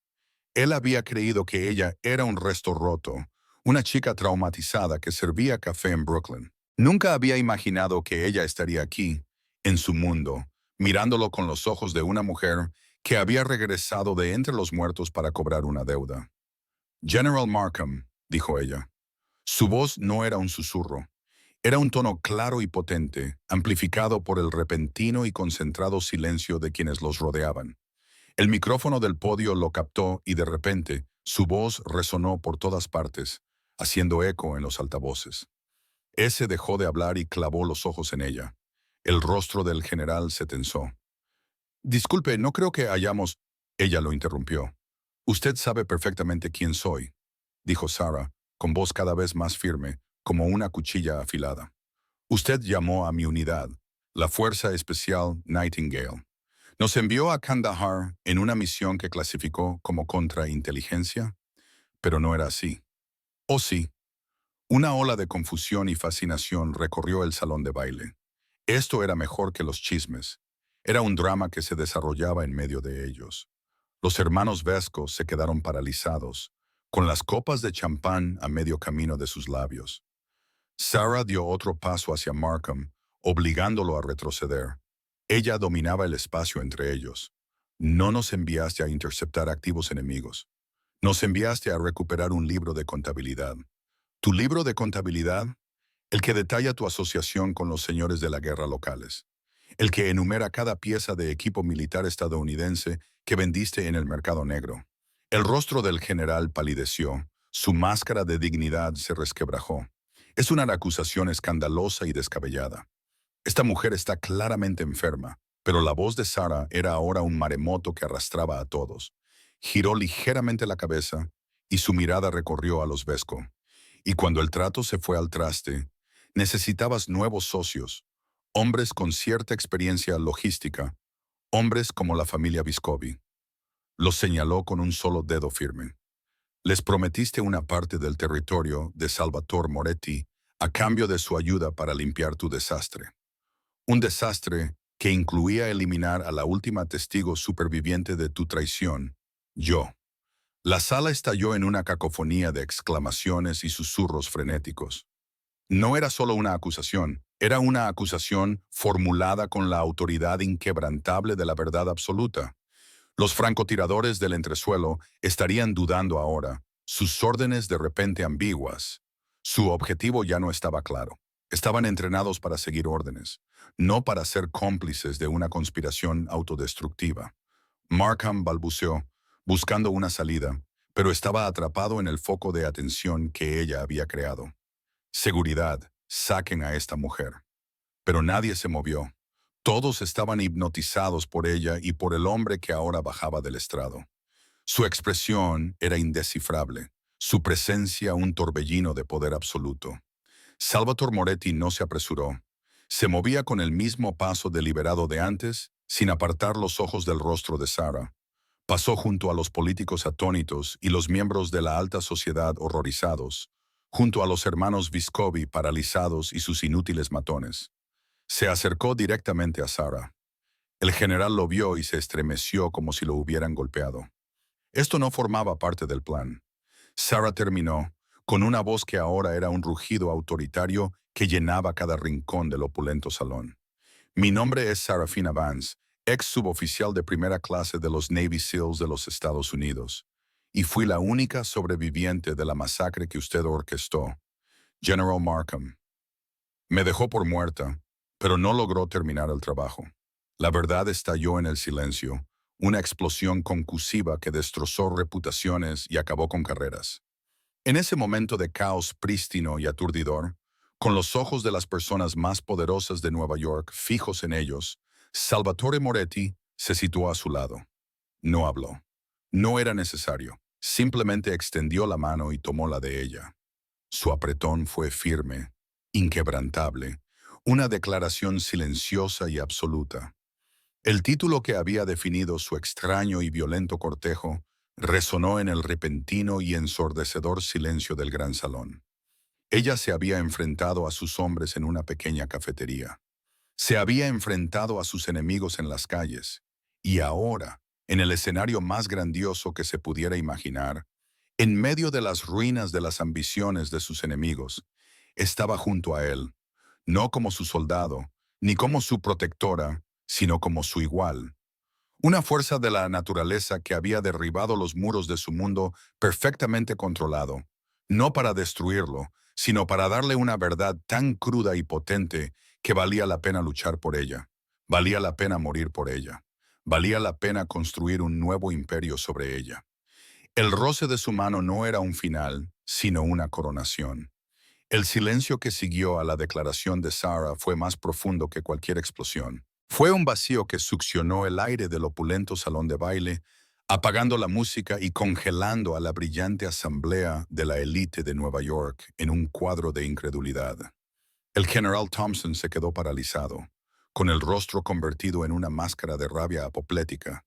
Él había creído que ella era un resto roto, una chica traumatizada que servía café en Brooklyn. Nunca había imaginado que ella estaría aquí, en su mundo, mirándolo con los ojos de una mujer que había regresado de entre los muertos para cobrar una deuda. General Markham, dijo ella. Su voz no era un susurro. Era un tono claro y potente, amplificado por el repentino y concentrado silencio de quienes los rodeaban. El micrófono del podio lo captó y de repente su voz resonó por todas partes, haciendo eco en los altavoces. Ese dejó de hablar y clavó los ojos en ella. El rostro del general se tensó. Disculpe, no creo que hayamos... Ella lo interrumpió. Usted sabe perfectamente quién soy, dijo Sarah, con voz cada vez más firme, como una cuchilla afilada. Usted llamó a mi unidad, la Fuerza Especial Nightingale. Nos envió a Kandahar en una misión que clasificó como contrainteligencia, pero no era así. Oh sí, una ola de confusión y fascinación recorrió el salón de baile. Esto era mejor que los chismes. Era un drama que se desarrollaba en medio de ellos. Los hermanos Vesco se quedaron paralizados, con las copas de champán a medio camino de sus labios. Sarah dio otro paso hacia Markham, obligándolo a retroceder. Ella dominaba el espacio entre ellos. No nos enviaste a interceptar activos enemigos. Nos enviaste a recuperar un libro de contabilidad. ¿Tu libro de contabilidad? El que detalla tu asociación con los señores de la guerra locales. El que enumera cada pieza de equipo militar estadounidense que vendiste en el mercado negro. El rostro del general palideció. Su máscara de dignidad se resquebrajó. Es una acusación escandalosa y descabellada. Esta mujer está claramente enferma, pero la voz de Sarah era ahora un maremoto que arrastraba a todos. Giró ligeramente la cabeza y su mirada recorrió a los Vesco. Y cuando el trato se fue al traste, necesitabas nuevos socios, hombres con cierta experiencia logística, hombres como la familia Viscovi. Los señaló con un solo dedo firme. Les prometiste una parte del territorio de Salvatore Moretti a cambio de su ayuda para limpiar tu desastre. Un desastre que incluía eliminar a la última testigo superviviente de tu traición, yo. La sala estalló en una cacofonía de exclamaciones y susurros frenéticos. No era solo una acusación, era una acusación formulada con la autoridad inquebrantable de la verdad absoluta. Los francotiradores del entresuelo estarían dudando ahora, sus órdenes de repente ambiguas. Su objetivo ya no estaba claro. Estaban entrenados para seguir órdenes, no para ser cómplices de una conspiración autodestructiva. Markham balbuceó, buscando una salida, pero estaba atrapado en el foco de atención que ella había creado. Seguridad, saquen a esta mujer. pero nadie se movió. Todos estaban hipnotizados por ella y por el hombre que ahora bajaba del estrado. Su expresión era indescifrable, su presencia un torbellino de poder absoluto. Salvatore Moretti no se apresuró. Se movía con el mismo paso deliberado de antes, sin apartar los ojos del rostro de Sara. Pasó junto a los políticos atónitos y los miembros de la alta sociedad horrorizados, junto a los hermanos Vescovi paralizados y sus inútiles matones. Se acercó directamente a Sara. El general lo vio y se estremeció como si lo hubieran golpeado. Esto no formaba parte del plan. Sara terminó, con una voz que ahora era un rugido autoritario que llenaba cada rincón del opulento salón. Mi nombre es Sarafina Vance, ex suboficial de primera clase de los Navy SEALs de los Estados Unidos, y fui la única sobreviviente de la masacre que usted orquestó, General Markham. Me dejó por muerta, pero no logró terminar el trabajo. La verdad estalló en el silencio, una explosión concusiva que destrozó reputaciones y acabó con carreras. En ese momento de caos prístino y aturdidor, con los ojos de las personas más poderosas de Nueva York fijos en ellos, Salvatore Moretti se situó a su lado. No habló. No era necesario. Simplemente extendió la mano y tomó la de ella. Su apretón fue firme, inquebrantable, una declaración silenciosa y absoluta. El título que había definido su extraño y violento cortejo resonó en el repentino y ensordecedor silencio del gran salón. Ella se había enfrentado a sus hombres en una pequeña cafetería. Se había enfrentado a sus enemigos en las calles. Y ahora, en el escenario más grandioso que se pudiera imaginar, en medio de las ruinas de las ambiciones de sus enemigos, estaba junto a él, no como su soldado, ni como su protectora, sino como su igual. Una fuerza de la naturaleza que había derribado los muros de su mundo perfectamente controlado, no para destruirlo, sino para darle una verdad tan cruda y potente que valía la pena luchar por ella, valía la pena morir por ella, valía la pena construir un nuevo imperio sobre ella. El roce de su mano no era un final, sino una coronación. El silencio que siguió a la declaración de Sara fue más profundo que cualquier explosión. Fue un vacío que succionó el aire del opulento salón de baile, apagando la música y congelando a la brillante asamblea de la élite de Nueva York en un cuadro de incredulidad. El general Thompson se quedó paralizado, con el rostro convertido en una máscara de rabia apoplética,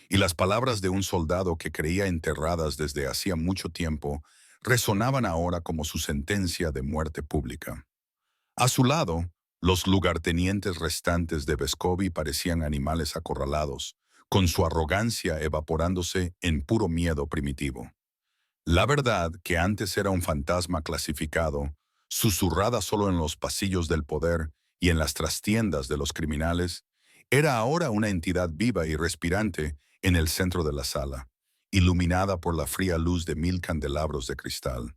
y las palabras de un soldado que creía enterradas desde hacía mucho tiempo resonaban ahora como su sentencia de muerte pública. A su lado, los lugartenientes restantes de Vescovi parecían animales acorralados, con su arrogancia evaporándose en puro miedo primitivo. La verdad, que antes era un fantasma clasificado, susurrada solo en los pasillos del poder y en las trastiendas de los criminales, era ahora una entidad viva y respirante en el centro de la sala, iluminada por la fría luz de 1000 candelabros de cristal.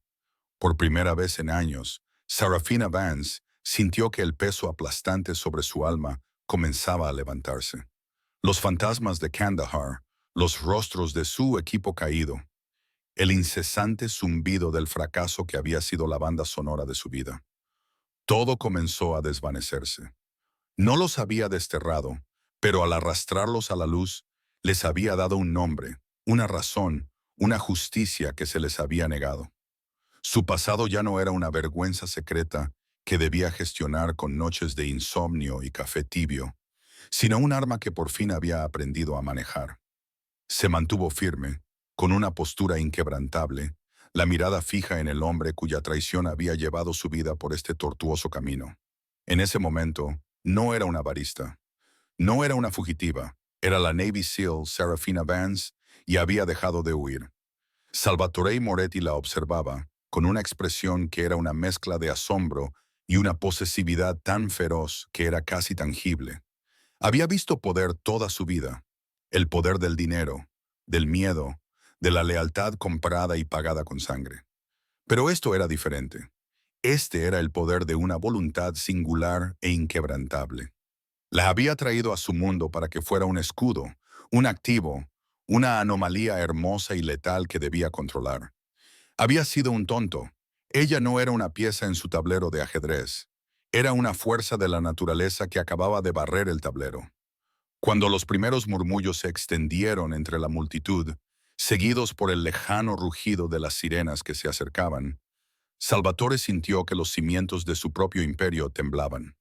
Por primera vez en años, Sarafina Vance sintió que el peso aplastante sobre su alma comenzaba a levantarse. Los fantasmas de Kandahar, los rostros de su equipo caído, el incesante zumbido del fracaso que había sido la banda sonora de su vida. Todo comenzó a desvanecerse. No los había desterrado, pero al arrastrarlos a la luz, les había dado un nombre, una razón, una justicia que se les había negado. Su pasado ya no era una vergüenza secreta que debía gestionar con noches de insomnio y café tibio, sino un arma que por fin había aprendido a manejar. Se mantuvo firme, con una postura inquebrantable, la mirada fija en el hombre cuya traición había llevado su vida por este tortuoso camino. En ese momento, no era una barista, no era una fugitiva, era la Navy SEAL Sarafina Vance y había dejado de huir. Salvatore Moretti la observaba, con una expresión que era una mezcla de asombro y una posesividad tan feroz que era casi tangible. Había visto poder toda su vida, el poder del dinero, del miedo, de la lealtad comprada y pagada con sangre. Pero esto era diferente. Este era el poder de una voluntad singular e inquebrantable. La había traído a su mundo para que fuera un escudo, un activo, una anomalía hermosa y letal que debía controlar. Había sido un tonto. Ella no era una pieza en su tablero de ajedrez. Era una fuerza de la naturaleza que acababa de barrer el tablero. Cuando los primeros murmullos se extendieron entre la multitud, seguidos por el lejano rugido de las sirenas que se acercaban, Salvatore sintió que los cimientos de su propio imperio temblaban.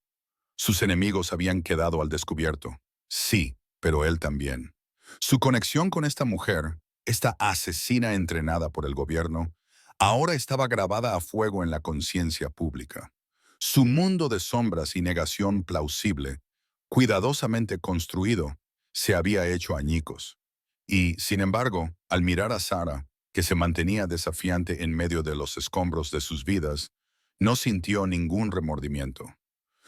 Sus enemigos habían quedado al descubierto. Sí, pero él también. Su conexión con esta mujer, esta asesina entrenada por el gobierno, ahora estaba grabada a fuego en la conciencia pública. Su mundo de sombras y negación plausible, cuidadosamente construido, se había hecho añicos. Y, sin embargo, al mirar a Sara, que se mantenía desafiante en medio de los escombros de sus vidas, no sintió ningún remordimiento,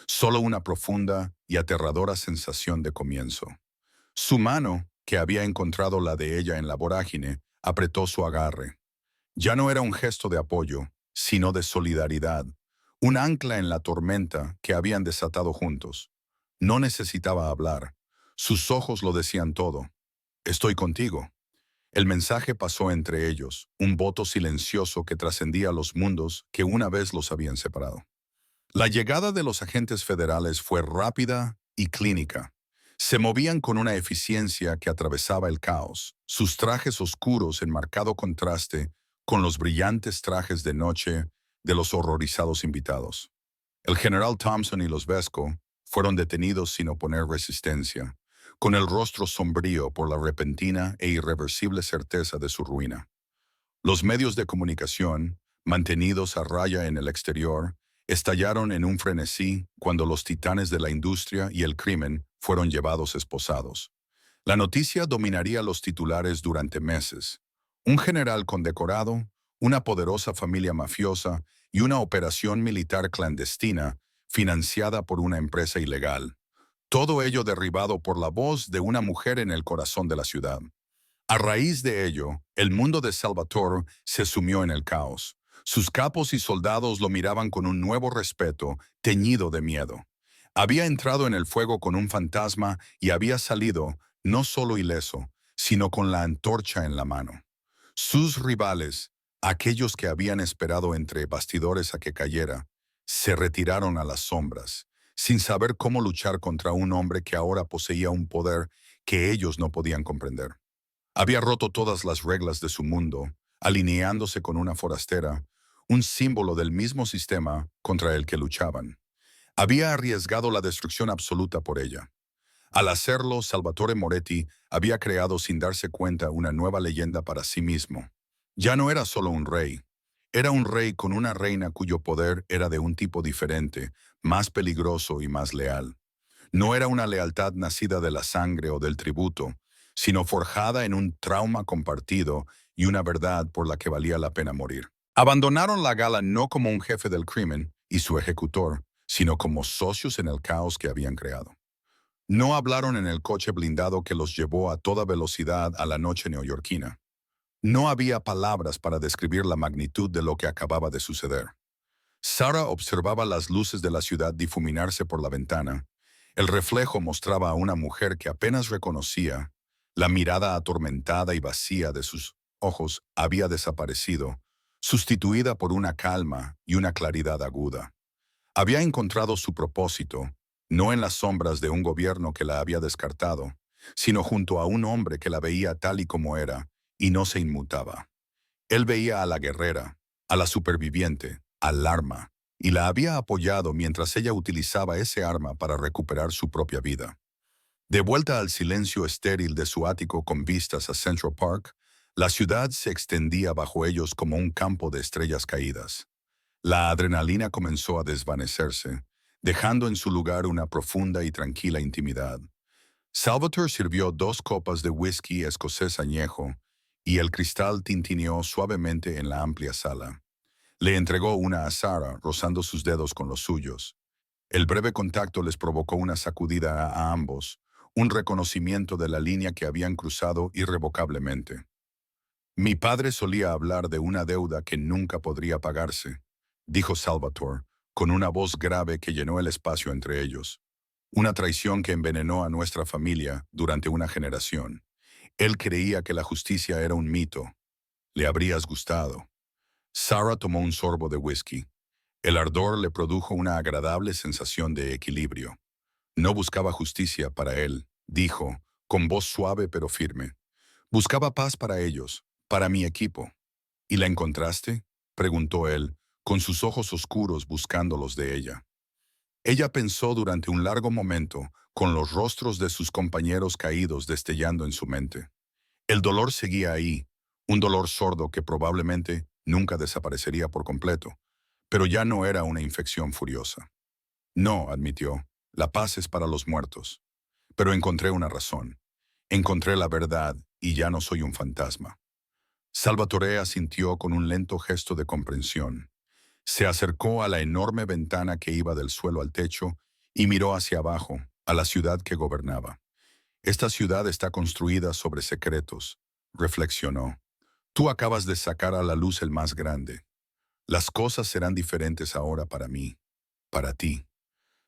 solo una profunda y aterradora sensación de comienzo. Su mano, que había encontrado la de ella en la vorágine, apretó su agarre. Ya no era un gesto de apoyo, sino de solidaridad, un ancla en la tormenta que habían desatado juntos. No necesitaba hablar. Sus ojos lo decían todo. Estoy contigo. El mensaje pasó entre ellos, un voto silencioso que trascendía los mundos que una vez los habían separado. La llegada de los agentes federales fue rápida y clínica. Se movían con una eficiencia que atravesaba el caos, sus trajes oscuros en marcado contraste con los brillantes trajes de noche de los horrorizados invitados. El general Thompson y los Vesco fueron detenidos sin oponer resistencia, con el rostro sombrío por la repentina e irreversible certeza de su ruina. Los medios de comunicación, mantenidos a raya en el exterior, estallaron en un frenesí cuando los titanes de la industria y el crimen fueron llevados esposados. La noticia dominaría los titulares durante meses. Un general condecorado, una poderosa familia mafiosa y una operación militar clandestina financiada por una empresa ilegal. Todo ello derribado por la voz de una mujer en el corazón de la ciudad. A raíz de ello, el mundo de Salvatore se sumió en el caos. Sus capos y soldados lo miraban con un nuevo respeto, teñido de miedo. Había entrado en el fuego con un fantasma y había salido, no solo ileso, sino con la antorcha en la mano. Sus rivales, aquellos que habían esperado entre bastidores a que cayera, se retiraron a las sombras, sin saber cómo luchar contra un hombre que ahora poseía un poder que ellos no podían comprender. Había roto todas las reglas de su mundo, alineándose con una forastera, un símbolo del mismo sistema contra el que luchaban. Había arriesgado la destrucción absoluta por ella. Al hacerlo, Salvatore Moretti había creado sin darse cuenta una nueva leyenda para sí mismo. Ya no era solo un rey. Era un rey con una reina cuyo poder era de un tipo diferente, más peligroso y más leal. No era una lealtad nacida de la sangre o del tributo, sino forjada en un trauma compartido y una verdad por la que valía la pena morir. Abandonaron la gala no como un jefe del crimen y su ejecutor, sino como socios en el caos que habían creado. No hablaron en el coche blindado que los llevó a toda velocidad a la noche neoyorquina. No había palabras para describir la magnitud de lo que acababa de suceder. Sara observaba las luces de la ciudad difuminarse por la ventana. El reflejo mostraba a una mujer que apenas reconocía. La mirada atormentada y vacía de sus ojos había desaparecido, sustituida por una calma y una claridad aguda. Había encontrado su propósito, no en las sombras de un gobierno que la había descartado, sino junto a un hombre que la veía tal y como era y no se inmutaba. Él veía a la guerrera, a la superviviente, al arma, y la había apoyado mientras ella utilizaba ese arma para recuperar su propia vida. De vuelta al silencio estéril de su ático con vistas a Central Park, la ciudad se extendía bajo ellos como un campo de estrellas caídas. La adrenalina comenzó a desvanecerse, dejando en su lugar una profunda y tranquila intimidad. Salvatore sirvió 2 copas de whisky escocés añejo, y el cristal tintineó suavemente en la amplia sala. Le entregó una a Sara, rozando sus dedos con los suyos. El breve contacto les provocó una sacudida a ambos, un reconocimiento de la línea que habían cruzado irrevocablemente. Mi padre solía hablar de una deuda que nunca podría pagarse, dijo Salvatore, con una voz grave que llenó el espacio entre ellos. Una traición que envenenó a nuestra familia durante una generación. Él creía que la justicia era un mito. Le habrías gustado. Sara tomó un sorbo de whisky. El ardor le produjo una agradable sensación de equilibrio. No buscaba justicia para él, dijo, con voz suave pero firme. Buscaba paz para ellos, para mi equipo. ¿Y la encontraste?, preguntó él, con sus ojos oscuros buscando los de ella. Ella pensó durante un largo momento, con los rostros de sus compañeros caídos destellando en su mente. El dolor seguía ahí, un dolor sordo que probablemente nunca desaparecería por completo, pero ya no era una infección furiosa. No, admitió, la paz es para los muertos. Pero encontré una razón. Encontré la verdad y ya no soy un fantasma. Salvatore asintió con un lento gesto de comprensión. Se acercó a la enorme ventana que iba del suelo al techo y miró hacia abajo, a la ciudad que gobernaba. Esta ciudad está construida sobre secretos, reflexionó. Tú acabas de sacar a la luz el más grande. Las cosas serán diferentes ahora para mí, para ti.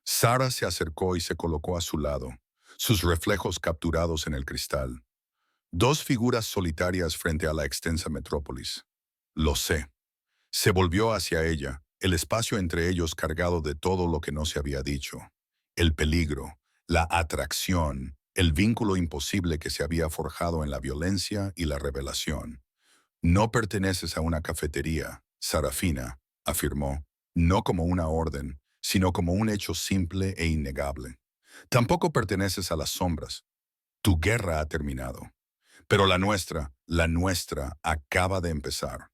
Sara se acercó y se colocó a su lado, sus reflejos capturados en el cristal. Dos figuras solitarias frente a la extensa metrópolis. Lo sé. Se volvió hacia ella, el espacio entre ellos cargado de todo lo que no se había dicho. El peligro, la atracción, el vínculo imposible que se había forjado en la violencia y la revelación. No perteneces a una cafetería, Sarafina, afirmó, no como una orden, sino como un hecho simple e innegable. Tampoco perteneces a las sombras. Tu guerra ha terminado. Pero la nuestra, acaba de empezar.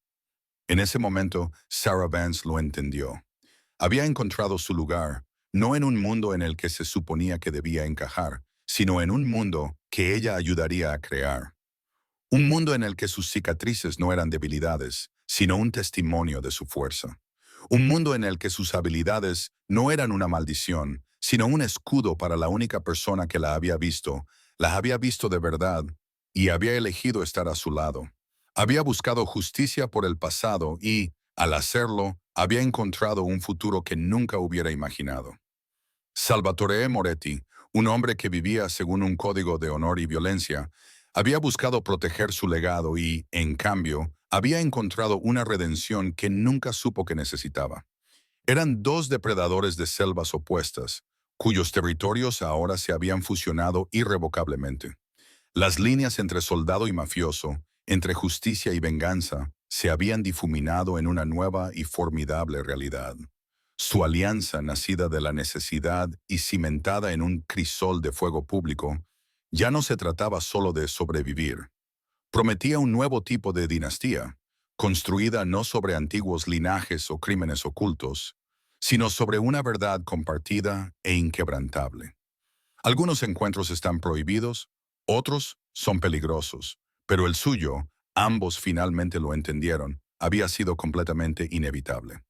En ese momento, Sarah Vance lo entendió. Había encontrado su lugar, no en un mundo en el que se suponía que debía encajar, sino en un mundo que ella ayudaría a crear. Un mundo en el que sus cicatrices no eran debilidades, sino un testimonio de su fuerza. Un mundo en el que sus habilidades no eran una maldición, sino un escudo para la única persona que la había visto de verdad y había elegido estar a su lado. Había buscado justicia por el pasado y, al hacerlo, había encontrado un futuro que nunca hubiera imaginado. Salvatore Moretti, un hombre que vivía según un código de honor y violencia, había buscado proteger su legado y, en cambio, había encontrado una redención que nunca supo que necesitaba. Eran dos depredadores de selvas opuestas, cuyos territorios ahora se habían fusionado irrevocablemente. Las líneas entre soldado y mafioso, entre justicia y venganza, se habían difuminado en una nueva y formidable realidad. Su alianza, nacida de la necesidad y cimentada en un crisol de fuego público, ya no se trataba solo de sobrevivir. Prometía un nuevo tipo de dinastía, construida no sobre antiguos linajes o crímenes ocultos, sino sobre una verdad compartida e inquebrantable. Algunos encuentros están prohibidos, otros son peligrosos, pero el suyo, ambos finalmente lo entendieron, había sido completamente inevitable.